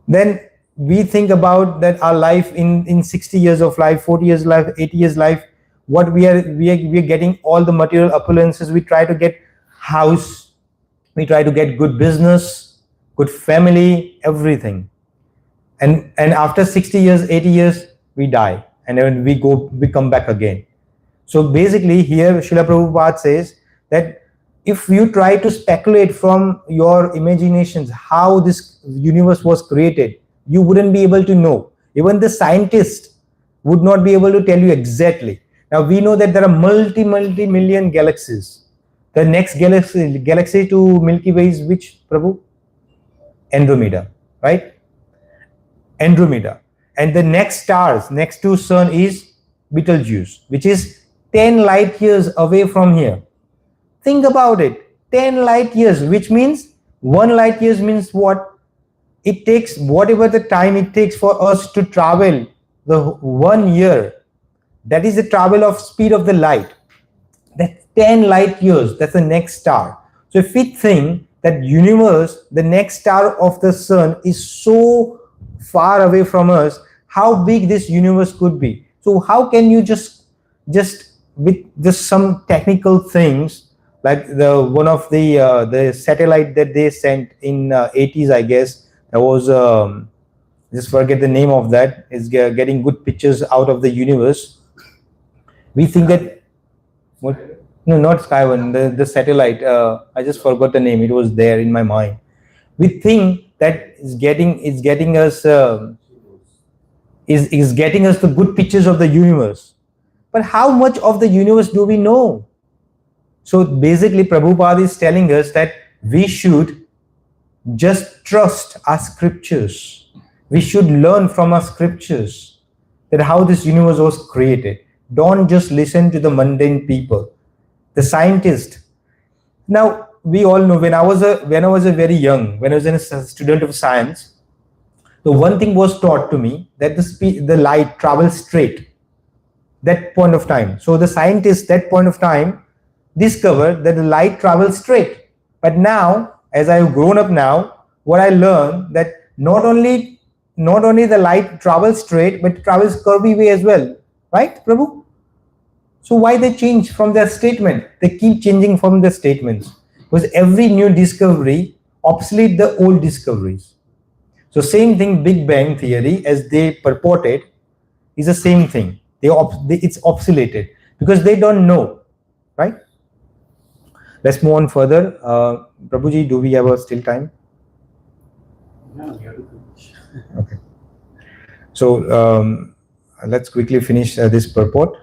then we think about that our life in 60 years of life, 40 years life, 80 years life, what we are getting all the material opulences. We try to get house, we try to get good business, good family, everything. And after 60 years, 80 years, we die, and then we come back again. So basically here Srila Prabhupada says that if you try to speculate from your imaginations how this universe was created, you wouldn't be able to know. Even the scientist would not be able to tell you exactly. Now we know that there are multi-million galaxies. The next galaxy to Milky Way is which, Prabhu? Andromeda, right? Andromeda. And the next stars next to sun is Betelgeuse, which is 10 light years away from here. Think about it. 10 light years, which means 1 light years means what? It takes whatever the time it takes for us to travel the 1 year. That is the travel of speed of the light. That's 10 light years. That's the next star. So if we think that universe, the next star of the sun is so far away from us, how big this universe could be. So how can you just with just some technical things, like one of the satellite that they sent in 80s, I guess, there was just forget the name of that, is getting good pictures out of the universe. We think that what? No, not Skyone, the satellite. I just forgot the name. It was there in my mind. We think that is getting us is getting us the good pictures of the universe. But how much of the universe do we know? So basically, Prabhupada is telling us that we should just trust our scriptures. We should learn from our scriptures that how this universe was created. Don't just listen to the mundane people, the scientist. Now we all know when I was a very young, when I was a student of science, the one thing was taught to me that the light travels straight. That point of time. So the scientists that point of time discovered that the light travels straight. But now, as I have grown up now, what I learned that not only the light travels straight, but it travels curvy way as well. Right, Prabhu? So why they change from their statement? They keep changing from their statements. Because every new discovery obsolete the old discoveries. So same thing, Big Bang theory, as they purported, is the same thing. It's obsoleted because they don't know, right? Let's move on further. Prabhuji, do we have still time? Yeah, we have to finish. Okay. So let's quickly finish this purport.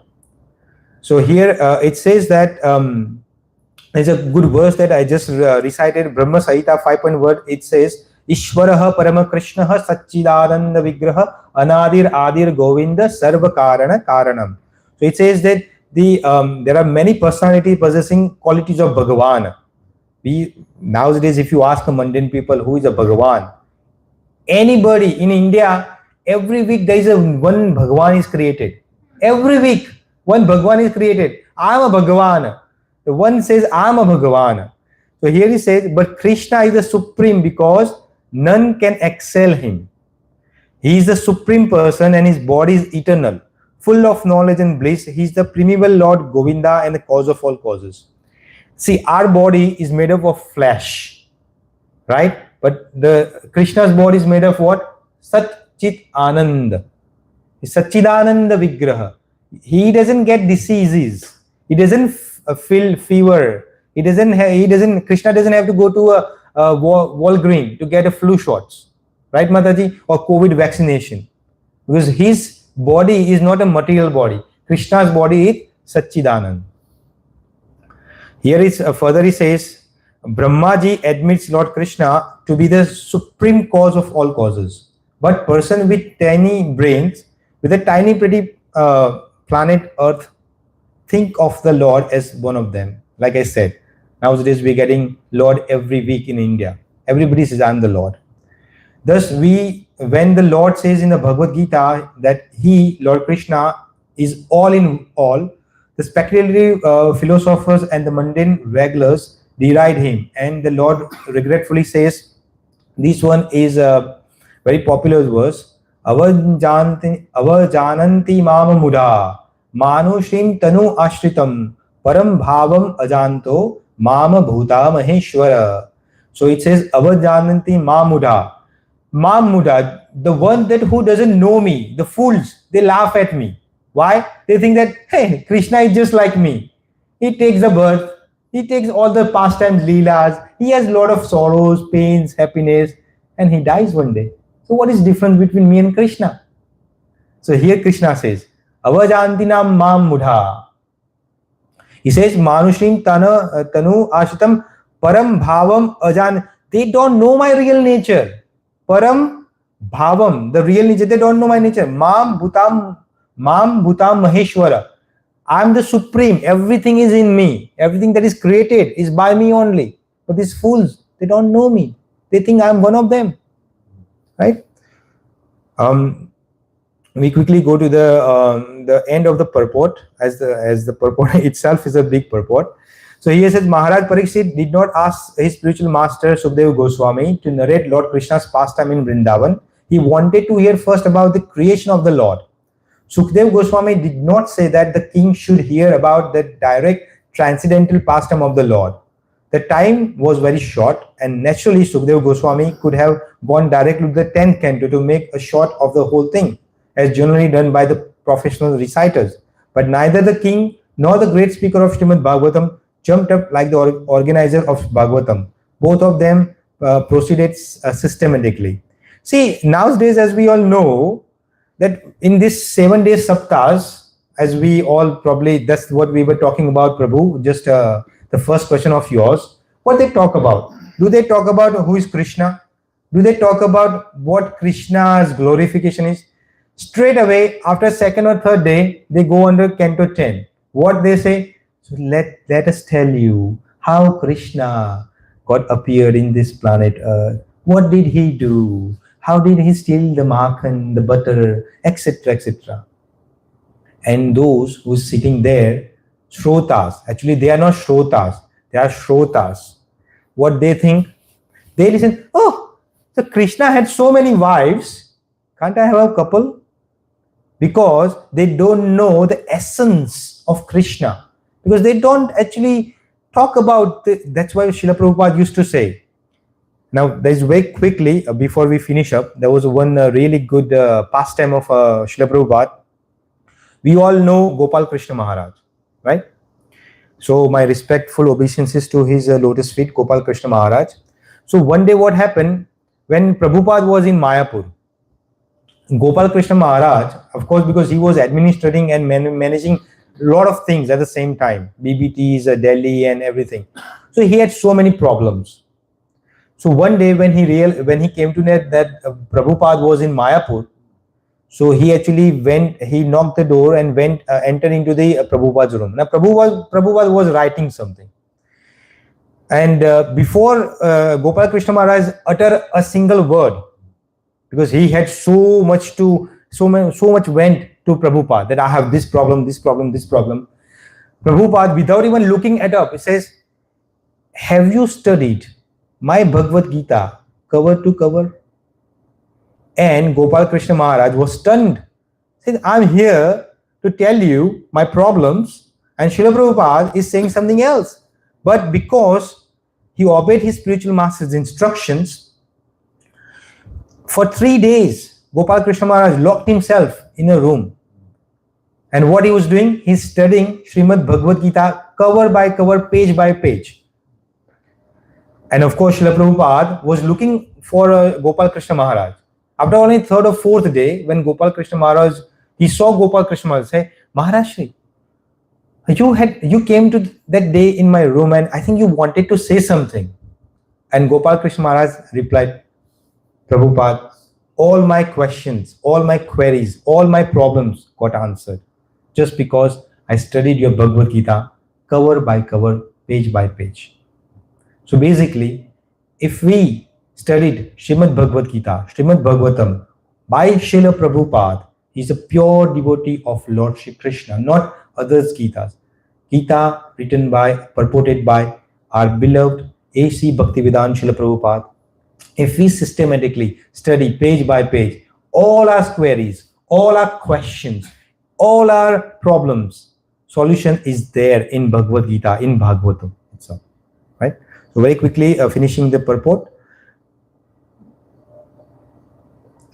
So here it says that there's a good verse that I just recited, Brahma Sahita 5.1. It says, Ishvaraha Parama Krishnaha Satchidananda Vigraha Anadir Adir Govinda Sarva Karana Karanam. So it says that there are many personalities possessing qualities of Bhagavan. Nowadays, if you ask the mundane people who is a Bhagavan, anybody in India, every week there is one Bhagavan is created. Every week one Bhagavan is created. I am a Bhagavan. The one says I am a Bhagavan. So here he says, but Krishna is the supreme because none can excel him. He is the supreme person and his body is eternal, full of knowledge and bliss. He is the primeval Lord Govinda and the cause of all causes. See, our body is made up of flesh, right? But the Krishna's body is made of what? Sat Chit Ananda. Satchidananda Vigraha. He doesn't get diseases. He doesn't feel fever. He Krishna doesn't have to go to a Walgreen to get a flu shots, right, Mataji, or COVID vaccination, because his body is not a material body. Krishna's body is Satchidanand. Here is further he says, Brahmaji admits Lord Krishna to be the supreme cause of all causes, but person with tiny brains, with a tiny pretty planet Earth, think of the Lord as one of them. Like I said, nowadays we're getting Lord every week in India. Everybody says, I'm the Lord. Thus, when the Lord says in the Bhagavad Gita that he, Lord Krishna, is all in all, the speculative philosophers and the mundane regulars deride him, and the Lord regretfully says, this one is a very popular verse, avajananti mama muda manushim tanu ashritam param bhavam ajanto mama bhuta maheshwara. So it says, avajananti mamuda. Mamuda, the one that who doesn't know me, the fools, they laugh at me. Why? They think that, hey, Krishna is just like me. He takes the birth, he takes all the pastimes, leelas, he has a lot of sorrows, pains, happiness, and he dies one day. So what is difference between me and Krishna? So here Krishna says, avajantinam mam mudha. He says, manushim tanu ashitam param bhavam ajan. They don't know my real nature. Param bhavam, the real nature, they don't know my nature. Mam bhutam maheshwara. I am the supreme. Everything is in me. Everything that is created is by me only. But these fools, they don't know me. They think I am one of them. Right? We quickly go to the end of the purport, as the purport itself is a big purport. So here says, Maharaj Parikshit did not ask his spiritual master Sukadeva Goswami to narrate Lord Krishna's pastime in Vrindavan. He wanted to hear first about the creation of the Lord. Sukadeva Goswami did not say that the king should hear about the direct transcendental pastime of the Lord. The time was very short, and naturally Sukadeva Goswami could have gone directly to the 10th canto to make a short of the whole thing, as generally done by the professional reciters. But neither the king nor the great speaker of Srimad Bhagavatam jumped up like the organizer of Bhagavatam. Both of them proceeded systematically. See, nowadays, as we all know, that in this 7 day saptas, as we all probably, that's what we were talking about, Prabhu, just the first question of yours, what they talk about? Do they talk about who is Krishna? Do they talk about what Krishna's glorification is? Straight away, after second or third day, they go under Canto 10. What they say? So let us tell you how Krishna got appeared in this planet Earth. What did he do? How did he steal the makhan, the butter, etc., etc. And those who are sitting there, shrotas, actually they are not shrotas, they are shrotas. What they think? They listen, oh, so Krishna had so many wives, can't I have a couple? Because they don't know the essence of Krishna. Because they don't actually talk about, that's why Srila Prabhupada used to say. Now, there's very quickly, before we finish up, there was one really good pastime of Srila Prabhupada. We all know Gopal Krishna Maharaj, right? So my respectful obeisances to his lotus feet, Gopal Krishna Maharaj. So one day what happened, when Prabhupada was in Mayapur, Gopal Krishna Maharaj, of course, because he was administrating and managing a lot of things at the same time, BBTs, Delhi and everything. So he had so many problems. So one day when he came to know that Prabhupada was in Mayapur, so he actually he knocked the door and entered into the Prabhupada's room. Now Prabhupada was writing something. And before Gopal Krishna Maharaj uttered a single word, because he had so much went to Prabhupada that I have this problem. Prabhupada, without even looking at up, he says, have you studied my Bhagavad Gita cover to cover? And Gopal Krishna Maharaj was stunned. He said, I'm here to tell you my problems, and Srila Prabhupada is saying something else. But because he obeyed his spiritual master's instructions, for 3 days, Gopal Krishna Maharaj locked himself in a room. And what he was doing, he's studying Srimad Bhagavad Gita cover by cover, page by page. And of course, Srila Prabhupada was looking for Gopal Krishna Maharaj. After only third or fourth day, when Gopal Krishna Maharaj, he saw Gopal Krishna Maharaj say, Maharaj Shri, you came to that day in my room and I think you wanted to say something. And Gopal Krishna Maharaj replied, Prabhupada, all my questions, all my queries, all my problems got answered just because I studied your Bhagavad Gita cover by cover, page by page. So basically, if we studied Srimad Bhagavad Gita, Srimad Bhagavatam by Srila Prabhupada, he is a pure devotee of Lord Shri Krishna, not others' Gitas. Gita written by, purported by our beloved A.C. Bhaktivedanta Srila Prabhupada. If we systematically study page by page all our queries, all our questions, all our problems, solution is there in Bhagavad Gita, in Bhagavatam itself, right? So very quickly, finishing the purport.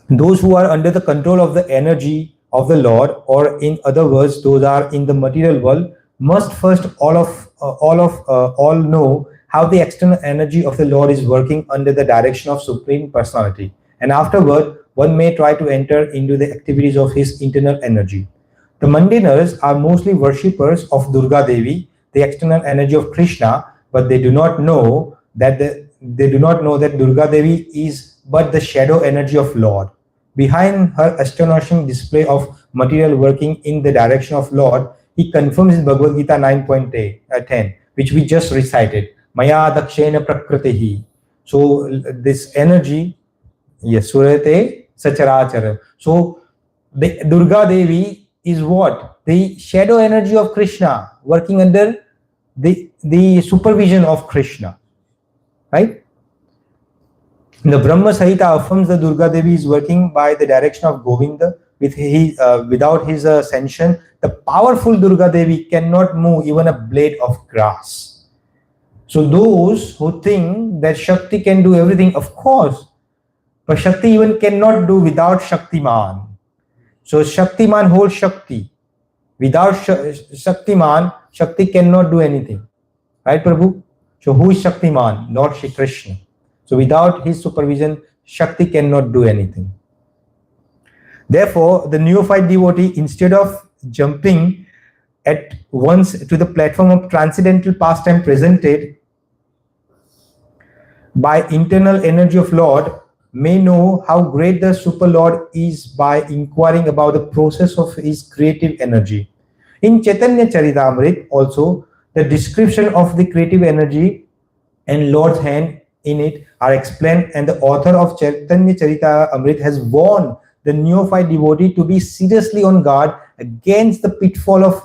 Those who are under the control of the energy of the Lord, or in other words, those are in the material world, must first all know how the external energy of the Lord is working under the direction of Supreme Personality. And afterward, one may try to enter into the activities of his internal energy. The mundaners are mostly worshippers of Durga Devi, the external energy of Krishna, but they do not know that Durga Devi is but the shadow energy of Lord. Behind her astonishing display of material working in the direction of Lord, he confirms in Bhagavad Gita 9.10, which we just recited. Maya dakshena prakritihi. So this energy, yes, surate sacharachara. So the Durga Devi is what? The shadow energy of Krishna, working under the supervision of Krishna, right? The Brahma Sahita affirms that Durga Devi is working by the direction of Govinda. Without his sanction, the powerful Durga Devi cannot move even a blade of grass. So those who think that Shakti can do everything, of course, but Shakti even cannot do without Shaktiman. So Shaktiman holds Shakti. Without Shaktiman, Shakti cannot do anything. Right, Prabhu? So who is Shaktiman? Lord Shri Krishna. So without his supervision, Shakti cannot do anything. Therefore, the neophyte devotee, instead of jumping at once to the platform of transcendental pastime presented by internal energy of Lord, may know how great the Super Lord is by inquiring about the process of his creative energy. In Chaitanya Charitamrita also, the description of the creative energy and Lord's hand in it are explained, and the author of Chaitanya Charitamrita has warned the neophyte devotee to be seriously on guard against the pitfall of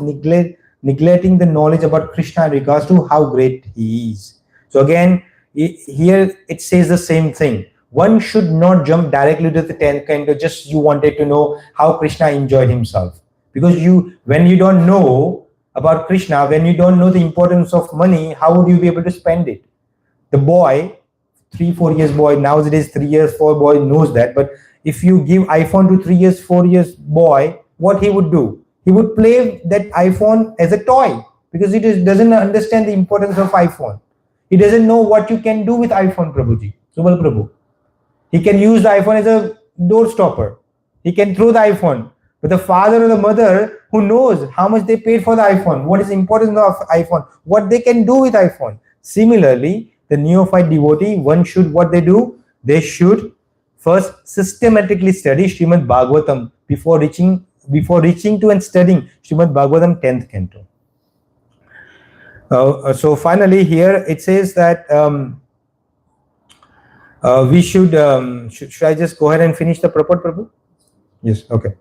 neglecting the knowledge about Krishna in regards to how great he is. So again, here it says the same thing. One should not jump directly to the 10th canto just you wanted to know how Krishna enjoyed himself. Because when you don't know about Krishna, when you don't know the importance of money, how would you be able to spend it? The boy, 3-4 years boy, nowadays 3 years 4 boy knows that, but if you give iPhone to 3 years 4 years boy, what he would do? He would play that iPhone as a toy because he doesn't understand the importance of iPhone. He doesn't know what you can do with iPhone, Prabhuji, Subal Prabhu. He can use the iPhone as a door stopper. He can throw the iPhone. But the father or the mother who knows how much they paid for the iPhone, what is the importance of iPhone, what they can do with iPhone. Similarly, the neophyte devotee, one should, what they do? They should first systematically study Srimad Bhagavatam before reaching to and studying Srimad Bhagavatam 10th canto. So finally here it says that we should I just go ahead and finish the purport, Prabhu? Yes, okay.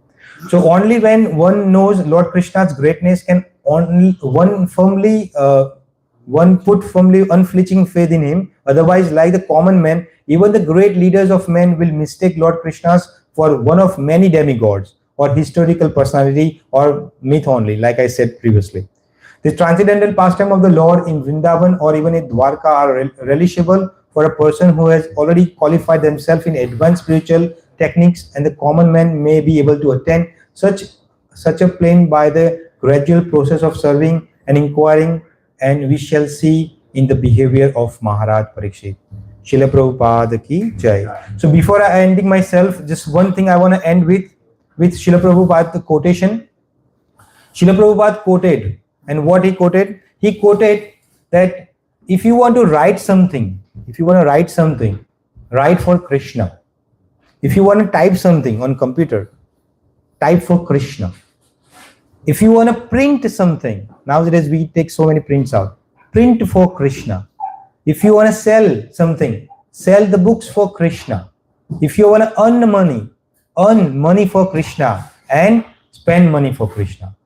So only when one knows Lord Krishna's greatness can one put firmly unflinching faith in him. Otherwise, like the common man, even the great leaders of men will mistake Lord Krishna's for one of many demigods or historical personality or myth only, like I said previously. The transcendental pastime of the Lord in Vrindavan or even in Dwarka are relishable for a person who has already qualified themselves in advanced spiritual techniques, and the common man may be able to attain such a plane by the gradual process of serving and inquiring, and we shall see in the behavior of Maharaj Parikshit. Srila Prabhupada ki jai. So before I ending myself, just one thing I want to end with Srila Prabhupada, the quotation. Srila Prabhupada quoted, and what he quoted? He quoted that if you want to write something, write for Krishna. If you want to type something on computer, type for Krishna. If you want to print something, nowadays we take so many prints out, print for Krishna. If you want to sell something, sell the books for Krishna. If you want to earn money for Krishna and spend money for Krishna.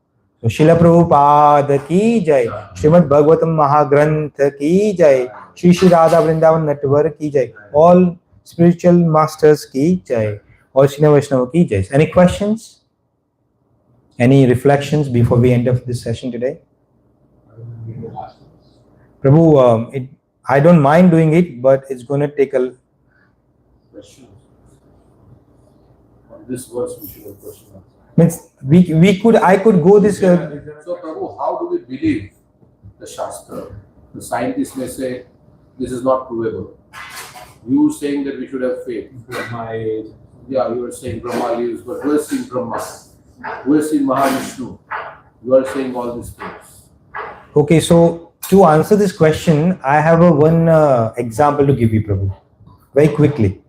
So Srila Prabhupada ki jai, Srimad Bhagavatam Mahagranth ki jai, Shri Radha Vrindavan Network ki jai, all spiritual masters ki jai, all Srila Vaishnava ki jai. Any questions? Any reflections before we end of this session today? Prabhu, I don't mind doing it, but it's going to take a Question. On this verse, we should have question. means I could go this. So, Prabhu, how do we believe the Shastra? The scientists may say this is not provable. You saying that we should have faith. Yeah, you are saying Brahma lives, but who has seen Brahma? Who has seen Mahavishnu? You are saying all these things. Okay, so to answer this question, I have one example to give you, Prabhu, very quickly.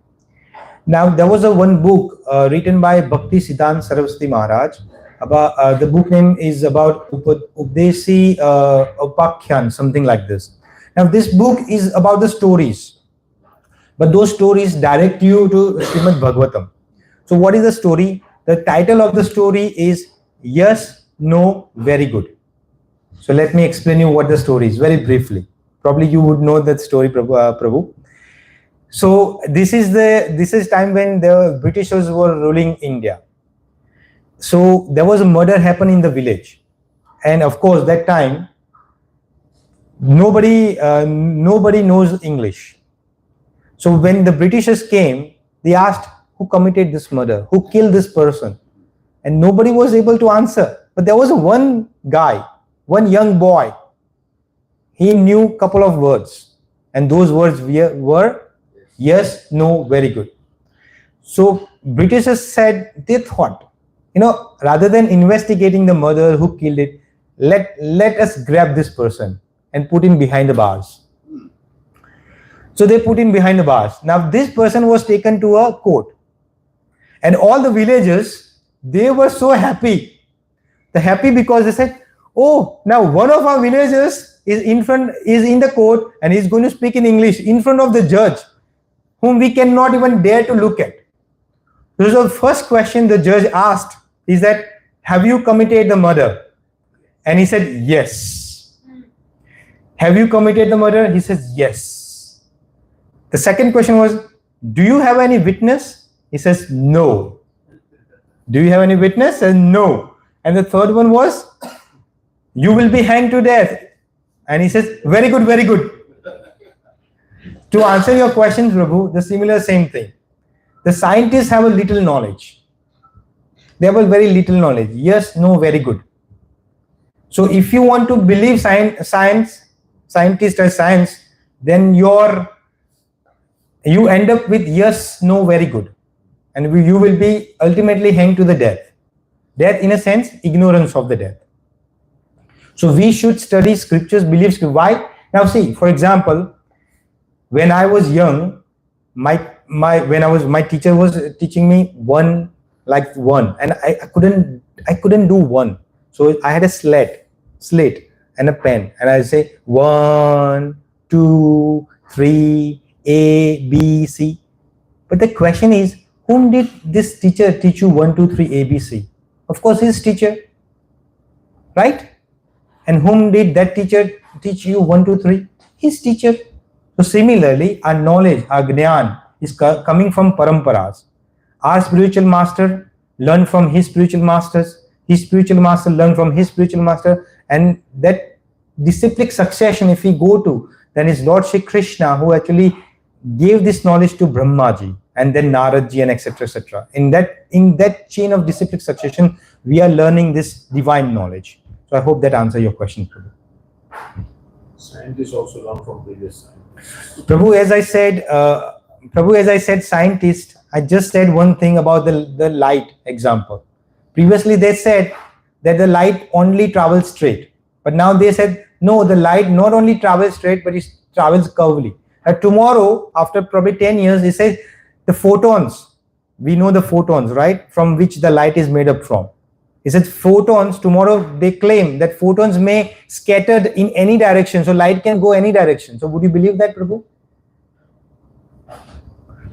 Now, there was one book written by Bhakti Siddhanta Saraswati Maharaj. About the book name is about Updesi Upakhyan, something like this. Now, this book is about the stories, but those stories direct you to Srimad Bhagavatam. So, what is the story? The title of the story is Yes, No, Very Good. So, let me explain you what the story is very briefly. Probably you would know that story, Prabhu. So this is time when the Britishers were ruling India. So there was a murder happen in the village, and of course that time nobody knows English. So when the Britishers came, they asked who committed this murder, who killed this person, and nobody was able to answer. But there was one guy, one young boy. He knew a couple of words, and those words were yes, no, very good. So Britishers said, they thought, rather than investigating the murderer who killed it, let us grab this person and put him behind the bars. So they put him behind the bars. Now this person was taken to a court, and all the villagers, they were so happy. They're happy because they said, oh, now one of our villagers is in the court and he's going to speak in English in front of the judge, whom we cannot even dare to look at. So the first question the judge asked is that, have you committed the murder? And he said, yes. Have you committed the murder? He says, yes. The second question was, do you have any witness? He says, no. Do you have any witness? And no. And the third one was, you will be hanged to death. And he says, very good, very good. To answer your question, Prabhu, the same thing. The scientists have a little knowledge. They have a very little knowledge. Yes, no, very good. So if you want to believe scientists or science, then you end up with yes, no, very good. And you will be ultimately hanged to the death. Death, in a sense, ignorance of the death. So we should study scriptures, believe scriptures. Why? Now see, for example, when I was young, my teacher was teaching me one, and I couldn't do one. So I had a slate and a pen, and I say 1, 2, 3, A, B, C. But the question is, whom did this teacher teach you 1, 2, 3, A, B, C? Of course, his teacher, right? And whom did that teacher teach you 1, 2, 3? His teacher. So similarly, our knowledge, our Gyan is coming from paramparas. Our spiritual master learned from his spiritual masters. His spiritual master learned from his spiritual master. And that disciplic succession, if we go to, then is Lord Shri Krishna who actually gave this knowledge to Brahmaji, and then Naradji, and etc. etc. In that chain of disciplic succession, we are learning this divine knowledge. So I hope that answers your question, Prabhu. Scientists also learn from previous scientists. Prabhu, as I said, scientist, I just said one thing about the light example. Previously, they said that the light only travels straight. But now they said, no, the light not only travels straight, but it travels curvily. Tomorrow, after probably 10 years, they say the photons, we know the photons, right? From which the light is made up from. He said photons, tomorrow they claim that photons may scattered in any direction. So light can go any direction. So would you believe that, Prabhu?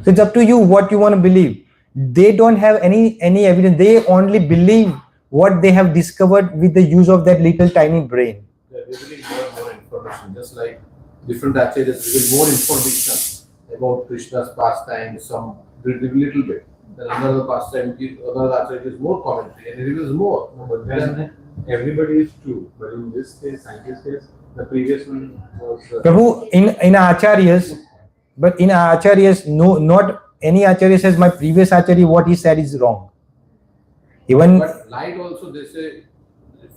So it's up to you what you want to believe. They don't have any evidence. They only believe what they have discovered with the use of that little tiny brain. They are revealing more and more information, just like different acharyas reveal more information about Krishna's pastime, some reveal little bit. Then another pastime, another acharya gives more commentary and he reveals more. No, but then everybody is true. But in this case, scientist case, the previous one was. Prabhu, in acharyas, but in acharyas, no, not any acharya says my previous acharya what he said is wrong. Even But light also, they say,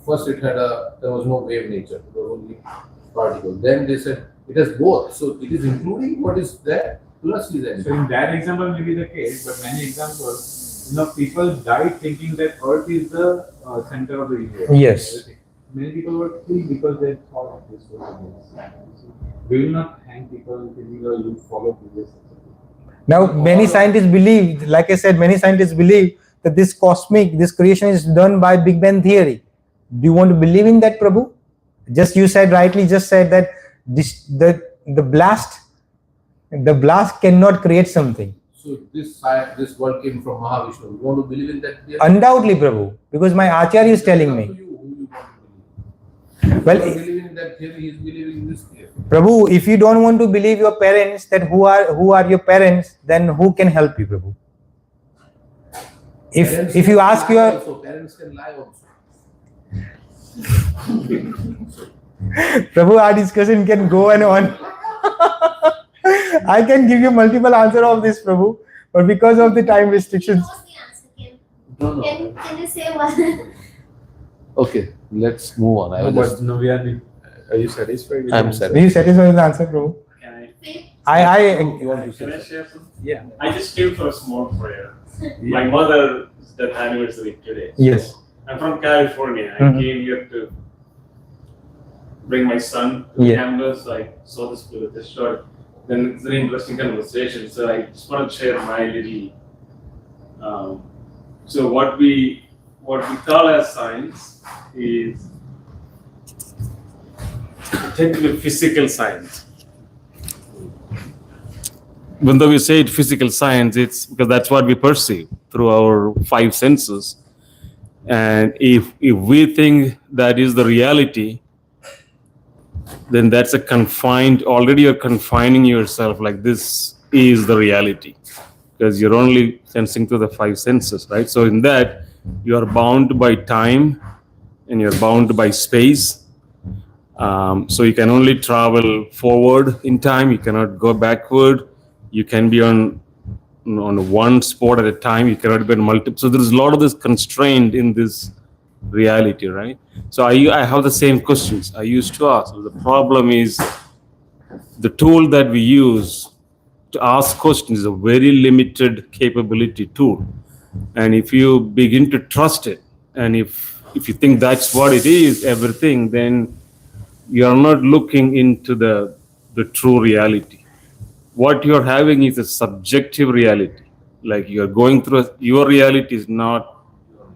first there was no wave nature, it was only particle. Then they said it has both, so it is including what is there plus is there. So in that example may be the case, but many examples, people died thinking that Earth is the center of the universe. Yes. Many people were killed because they thought this was the case. We will not hang people thinking that you follow previous. now many scientists believe, like I said, many scientists believe that this creation is done by Big Bang theory. Do you want to believe in that, Prabhu? You said that the blast cannot create something. So this word came from Mahavishnu. You want to believe in that theory? Undoubtedly, Prabhu, because my acharya is telling It's up me. to you who you want to believe. Well, If you are believing in that theory, he is believing in this theory. Prabhu, if you don't want to believe your parents, that who are your parents, then who can help you, Prabhu? Parents If you can ask lie your also, parents can lie also. Prabhu, our discussion can go and on. I can give you multiple answers of this, Prabhu, but because of the time restrictions. What's the answer? No. Can you say one? Okay, let's move on. Are you satisfied with I'm the satisfied. Are you satisfied with the answer, Prabhu? Can I, You want to can I say? share some? Yeah. I just came for a small prayer. My mother's death anniversary today. Yes. I'm from California. I Mhm. came here to bring my son to Yeah. campus. I saw this with this short. Then it's an interesting conversation. So I just want to share my little. So what we call as science is technically physical science. When though we say it physical science, it's because that's what we perceive through our five senses. And if we think that is the reality, then that's already you're confining yourself like this is the reality. Because you're only sensing through the five senses, right? So in that, you are bound by time and you're bound by space. So you can only travel forward in time, you cannot go backward. You can be on one spot at a time, you cannot be on multiple. So there's a lot of this constraint in this reality, right? So I have the same questions I used to ask. The problem is the tool that we use to ask questions is a very limited capability tool. And if you begin to trust it, and if you think that's what it is, everything, then you are not looking into the true reality. What you're having is a subjective reality. Like you're going through your reality is not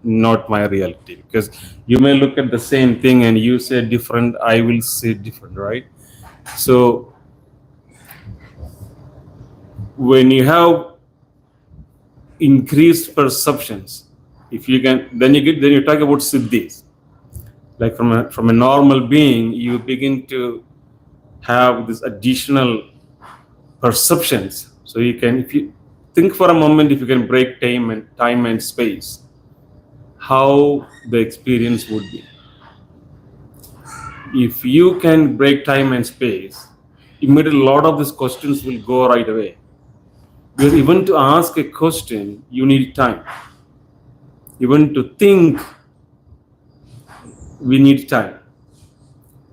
my reality, because you may look at the same thing and you say different, I will say different, right? So when you have increased perceptions, if you can, then you talk about siddhis. Like from a normal being, you begin to have this additional perceptions. So you can, if you think for a moment, if you can break time and space, how the experience would be. If you can break time and space, immediately a lot of these questions will go right away. Because even to ask a question, you need time. Even to think, we need time.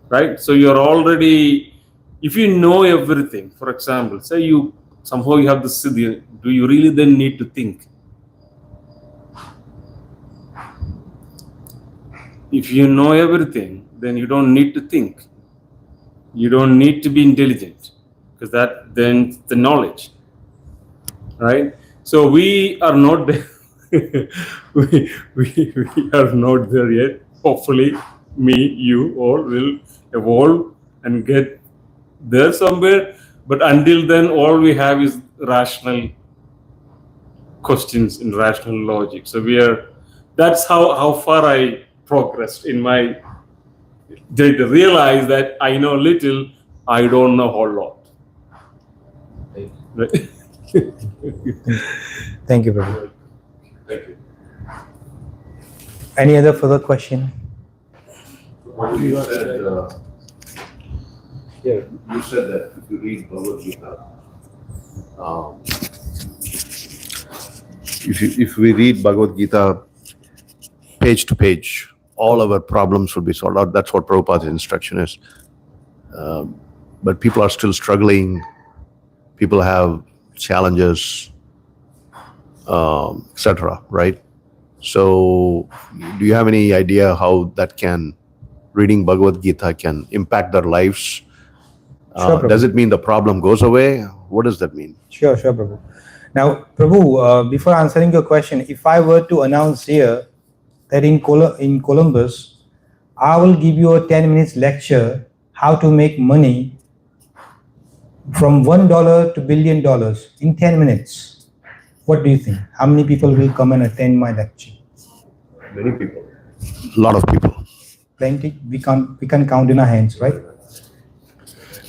right? So you're already, if you know everything, for example, say you somehow you have the siddhi, do you really then need to think? If you know everything, then you don't need to think. You don't need to be intelligent, because that then the knowledge, right? So we are not there. we are not there yet. Hopefully, me, you all will evolve and get there somewhere. But until then, all we have is rational questions in rational logic. So that's how far I progressed in my, to realize that I know little, I don't know a whole lot. Right? Thank you, Prabhu. Thank you. Any other further question? What you said, you said that if you read Bhagavad Gita, If we read Bhagavad Gita page to page, all our problems will be solved out. That's what Prabhupada's instruction is. But people are still struggling. People have challenges, etc. Right? So, do you have any idea how reading Bhagavad Gita can impact their lives? Sure, Prabhu. Does it mean the problem goes away? What does that mean? Sure, Prabhu. Now, Prabhu, before answering your question, if I were to announce here that in Columbus, I will give you a 10 minutes lecture how to make money from $1 to $1 billion in 10 minutes. What do you think? How many people will come and attend my lecture? many people. A lot of people. Plenty. We can count in our hands, right?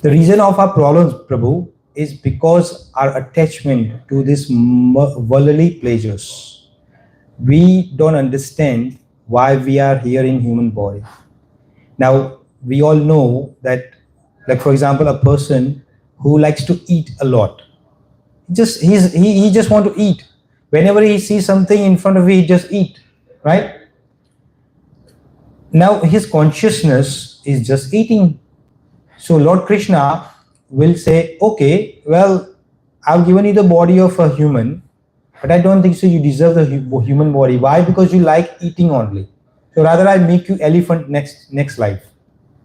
The reason of our problems, Prabhu, is because our attachment to these worldly pleasures. We don't understand why we are here in human body. Now, we all know that, like for example, a person who likes to eat a lot, he just want to eat. Whenever he sees something in front of him, he just eat, right? Now his consciousness is just eating. So Lord Krishna will say, okay, well, I've given you the body of a human, but I don't think so you deserve the human body. Why? Because you like eating only. So rather I make you elephant next life.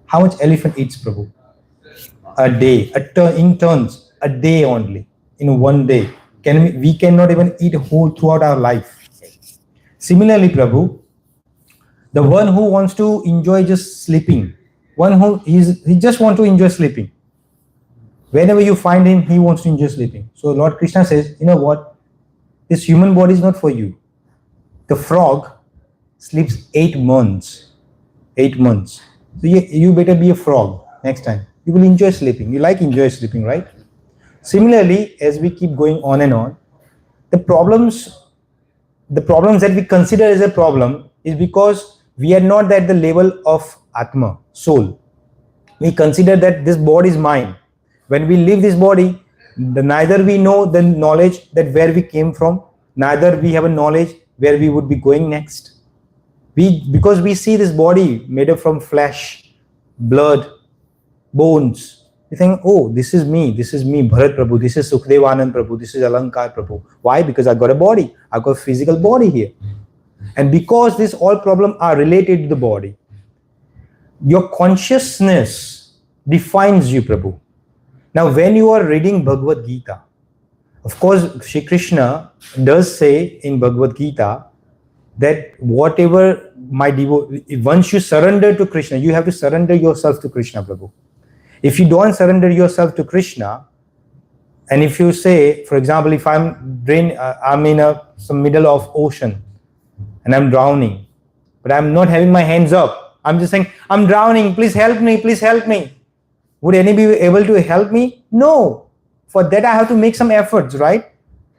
How much elephant eats, Prabhu? A day, in turns, a day only, in one day. We cannot even eat whole throughout our life. Similarly, Prabhu, the one who wants to enjoy just sleeping, he just wants to enjoy sleeping. Whenever you find him, he wants to enjoy sleeping. So Lord Krishna says, you know what? This human body is not for you. The frog sleeps 8 months. 8 months. So you better be a frog next time. You will enjoy sleeping. You enjoy sleeping, right? Similarly, as we keep going on and on, the problems that we consider as a problem is because we are not at the level of Atma, soul. We consider that this body is mine. When we leave this body, neither we know the knowledge that where we came from, neither we have a knowledge where we would be going next. Because we see this body made up from flesh, blood, bones, we think, oh, this is me, Bharat Prabhu, this is Sukhdevanand Prabhu, this is Alankar Prabhu. Why? Because I got a body, I got a physical body here. And because these all problems are related to the body, your consciousness defines you, Prabhu. Now, when you are reading Bhagavad Gita, of course, Shri Krishna does say in Bhagavad Gita that whatever once you surrender to Krishna, you have to surrender yourself to Krishna, Prabhu. If you don't surrender yourself to Krishna, and if you say, for example, if I'm in some middle of ocean and I'm drowning, but I'm not having my hands up, I'm just saying, I'm drowning, please help me, please help me. Would anybody be able to help me? No. For that, I have to make some efforts, right?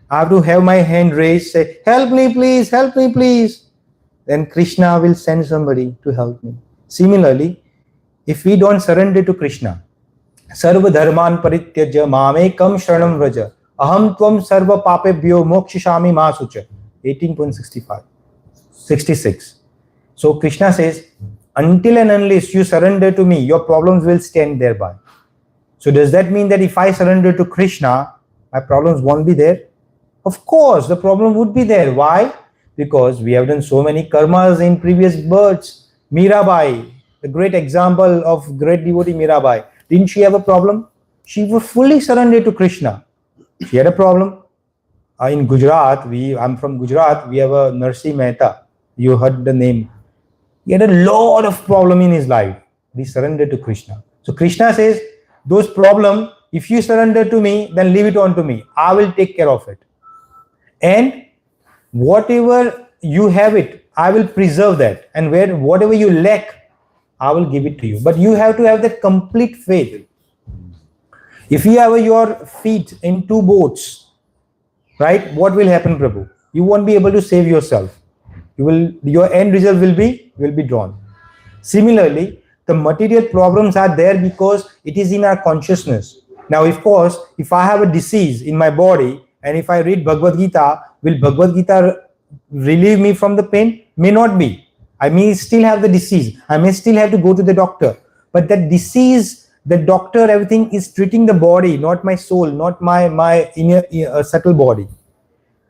I have to have my hand raised, say, help me, please, help me, please. Then Krishna will send somebody to help me. Similarly, if we don't surrender to Krishna, Sarva dharman parityajya mamekam sharanam vraja aham tvam sarva papebhyo mokshishami ma sucha. 18.66. So Krishna says, Until and unless you surrender to me, your problems will stand thereby. So does that mean that if I surrender to Krishna, my problems won't be there? Of course, the problem would be there. Why? Because we have done so many karmas in previous births. Mirabai, the great example of great devotee Mirabai, didn't she have a problem? She was fully surrendered to Krishna. She had a problem. In Gujarat, I'm from Gujarat, we have a Narsi Mehta. You heard the name. He had a lot of problem in his life. He surrendered to Krishna. So Krishna says, those problems, if you surrender to me, then leave it on to me. I will take care of it. And whatever you have it, I will preserve that. And whatever you lack, I will give it to you. But you have to have that complete faith. If you have your feet in two boats, right, what will happen, Prabhu? You won't be able to save yourself. Your end result will be drawn. Similarly, the material problems are there because it is in our consciousness. Now, of course, if I have a disease in my body and if I read Bhagavad Gita, will Bhagavad Gita relieve me from the pain? May not be. I may still have the disease. I may still have to go to the doctor. But that disease, the doctor, everything is treating the body, not my soul, not my inner subtle body.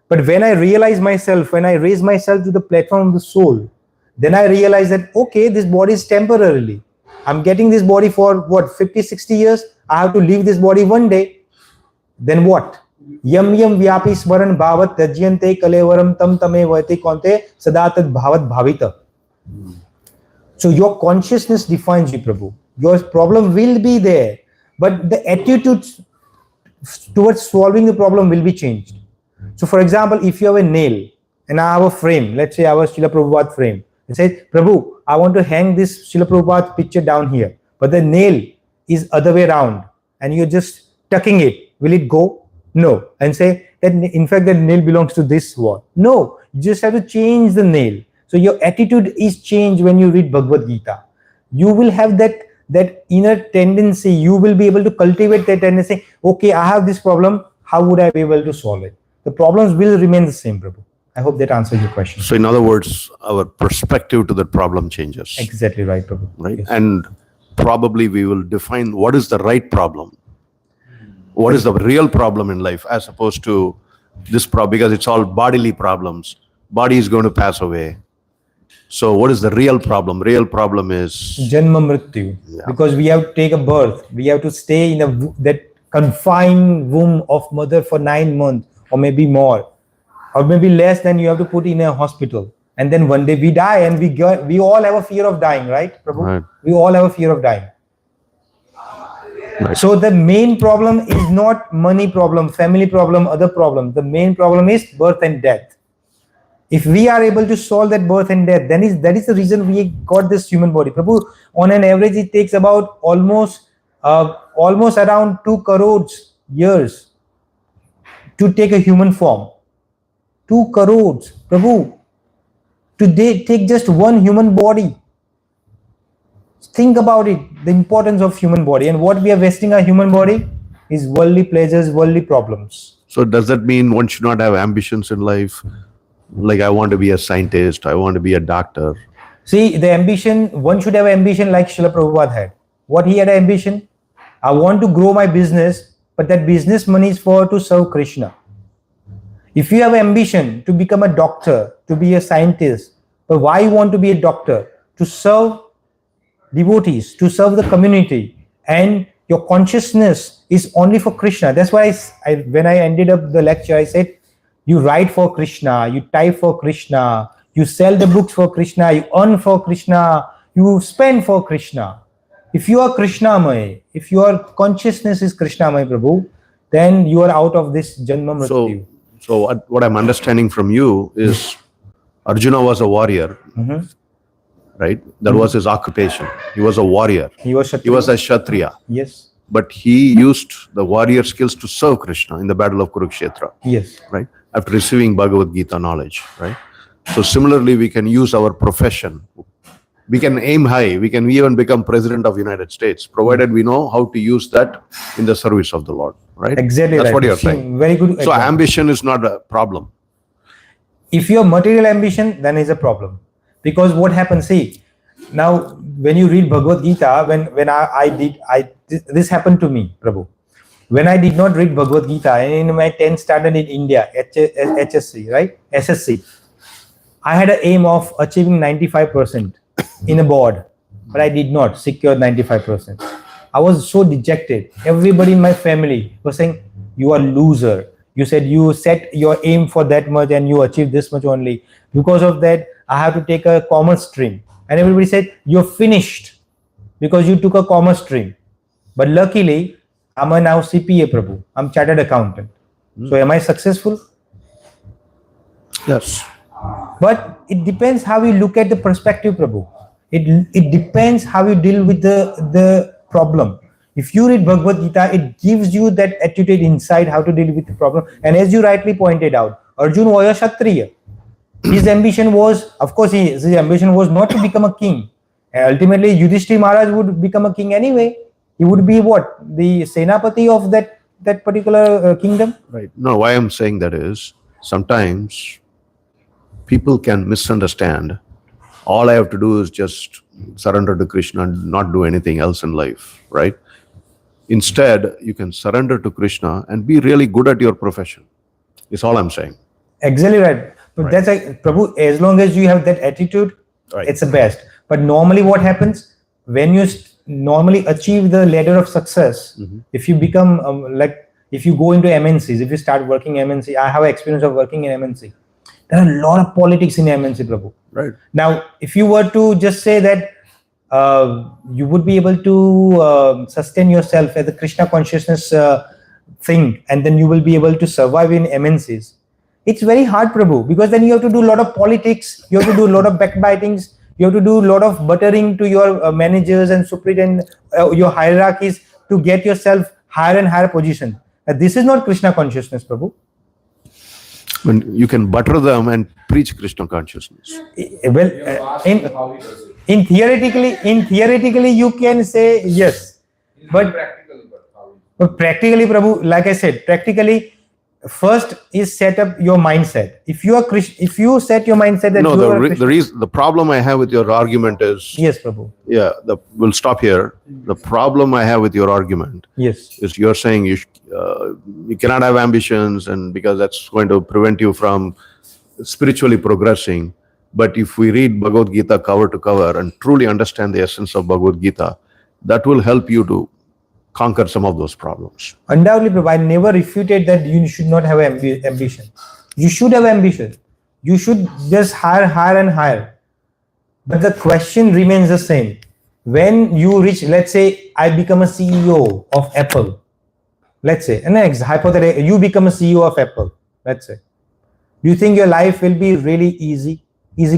But when I realize myself, when I raise myself to the platform of the soul, then I realize that, okay, this body is temporarily. I'm getting this body for 50, 60 years. I have to leave this body one day. Then what? Yam yam vyapi smaran bhavat tajyante kalevaram tam tame vati konte sadatat bhavat bhavita. So your consciousness defines you, Prabhu. Your problem will be there, but the attitude towards solving the problem will be changed. So for example, if you have a nail and I have a frame, let's say I have a Srila Prabhupada frame. I say, Prabhu, I want to hang this Srila Prabhupada picture down here, but the nail is other way around and you're just tucking it. Will it go? No. And say that in fact the nail belongs to this wall. No, you just have to change the nail. So your attitude is changed when you read Bhagavad Gita. You will have that inner tendency. You will be able to cultivate that tendency. Okay, I have this problem. How would I be able to solve it? The problems will remain the same, Prabhu. I hope that answers your question. So in other words, our perspective to that problem changes. Exactly right, Prabhu. Right? Yes. And probably we will define what is the right problem. What is the real problem in life as opposed to this problem, because it's all bodily problems. Body is going to pass away. So what is the real problem? Real problem is Janma Mrityu. Yeah. Because we have to take a birth. We have to stay in that confined womb of mother for 9 months or maybe more. Or maybe less than you have to put in a hospital. And then one day we die and we all have a fear of dying, right, Prabhu? Right. We all have a fear of dying. Right. So the main problem is not money problem, family problem, other problem. The main problem is birth and death. If we are able to solve that birth and death, then that is the reason we got this human body. Prabhu, on an average, it takes about almost around 2 crores years to take a human form. 2 crores, Prabhu. Today, take just one human body. Think about it, the importance of human body, and what we are wasting our human body is worldly pleasures, worldly problems. So does that mean one should not have ambitions in life? Like I want to be a scientist, I want to be a doctor. See, the ambition, one should have ambition like Srila Prabhupada had. What he had ambition? I want to grow my business, but that business money is to serve Krishna. If you have ambition to become a doctor, to be a scientist, but why you want to be a doctor? To serve devotees, to serve the community, and your consciousness is only for Krishna. That's why when I ended up the lecture, I said, you write for Krishna, you type for Krishna, you sell the books for Krishna, you earn for Krishna, you spend for Krishna. If you are Krishnamay, if your consciousness is Krishnamay, Prabhu, then you are out of this Janma Mrityu. So what I'm understanding from you is Arjuna was a warrior, right? That was his occupation. He was a warrior. He was He was a Kshatriya. Yes. But he used the warrior skills to serve Krishna in the battle of Kurukshetra, Yes. right? After receiving Bhagavad Gita knowledge, right? So similarly, we can use our profession. We can aim high. We can even become president of the United States, provided we know how to use that in the service of the Lord, right? Exactly. That's right. what you're See, saying. Very good. So example. ambition is not a problem. If you have material ambition, then is a problem. Because what happens, see, Now, when you read Bhagavad Gita, when this happened to me, Prabhu. When I did not read Bhagavad Gita in my 10th standard in India, HSC, right? SSC, I had an aim of achieving 95% in a board, but I did not secure 95%. I was so dejected. Everybody in my family was saying, "You are loser. You said you set your aim for that much and you achieved this much only. Because of that, I have to take a commerce stream." And everybody said, "You're finished because you took a commerce stream." But luckily, I'm a now CPA, Prabhu. I'm chartered accountant. So am I successful? Yes. But it depends how you look at the perspective, Prabhu. It depends how you deal with the problem. If you read Bhagavad Gita, it gives you that attitude inside how to deal with the problem. And as you rightly pointed out, Arjun was a Kshatriya. His ambition was, of course, his ambition was not to become a king. And ultimately, Yudhishthira Maharaj would become a king anyway. He would be what? The Senapati of that particular kingdom. Right. No, why I'm saying that is sometimes people can misunderstand. All I have to do is just surrender to Krishna and not do anything else in life, right? Instead, you can surrender to Krishna and be really good at your profession. Is all I'm saying. Exactly right. But that's like, Prabhu, as long as you have that attitude, Right. it's the best. But normally what happens when you normally achieve the ladder of success, if you become if you go into MNCs, if you start working MNC, I have experience of working in MNC. There are a lot of politics in MNC, Prabhu. Right. Now, if you were to just say that you would be able to sustain yourself as a Krishna consciousness thing, and then you will be able to survive in MNCs. It's very hard, Prabhu, because then you have to do a lot of politics, you have to do a lot of backbitings, you have to do a lot of buttering to your managers and superintendent, your hierarchies to get yourself higher and higher position. This is not Krishna consciousness, Prabhu. When you can butter them and preach Krishna consciousness. Well, in theoretically, you can say yes, but practically, Prabhu, like I said, practically, first is set up your mindset. If you are if you set your mindset that No, you are the problem I have with your argument is, yes, Prabhu, yeah, we'll stop here. The problem I have with your argument yes, is you're saying you cannot have ambitions, and because that's going to prevent you from spiritually progressing. But if we read Bhagavad Gita cover to cover and truly understand the essence of Bhagavad Gita, that will help you to conquer some of those problems. undoubtedly, Prabhu, I never refuted that you should not have ambition. You should have ambition. You should just hire and hire. But the question remains the same. When you reach, let's say, I become a CEO of Apple. Let's say, and hypothetically, you become a CEO of Apple. Let's say, you think your life will be really easy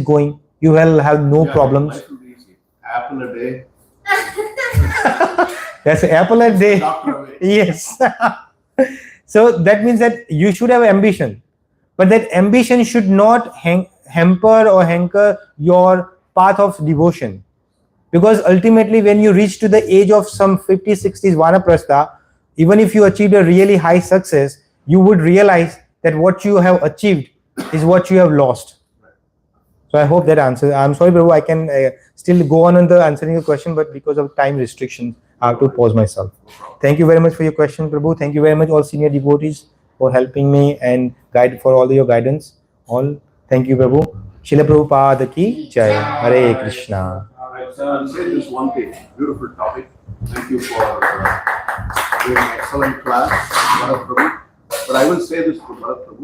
going? You will have no problems. Life will be easy. Apple a day. That's Apple a day. Yes. So that means that you should have ambition, but that ambition should not hamper or hanker your path of devotion. Because ultimately, when you reach to the age of some 50s, 60s, Vanaprastha, even if you achieved a really high success, you would realize that what you have achieved is what you have lost. So I hope that answers. I'm sorry, Prabhu, I can still go on the answering your question, but because of time restrictions, I have to pause myself. Thank you very much for your question, Prabhu. Thank you very much, all senior devotees, for helping me and guide for all your guidance. All, thank you, Prabhu. Srila Prabhupada ki jai. Hare Krishna. I'll say this one thing. Beautiful topic. Thank you for doing an excellent class, Bharat Prabhu. But I will say this to Bharat Prabhu.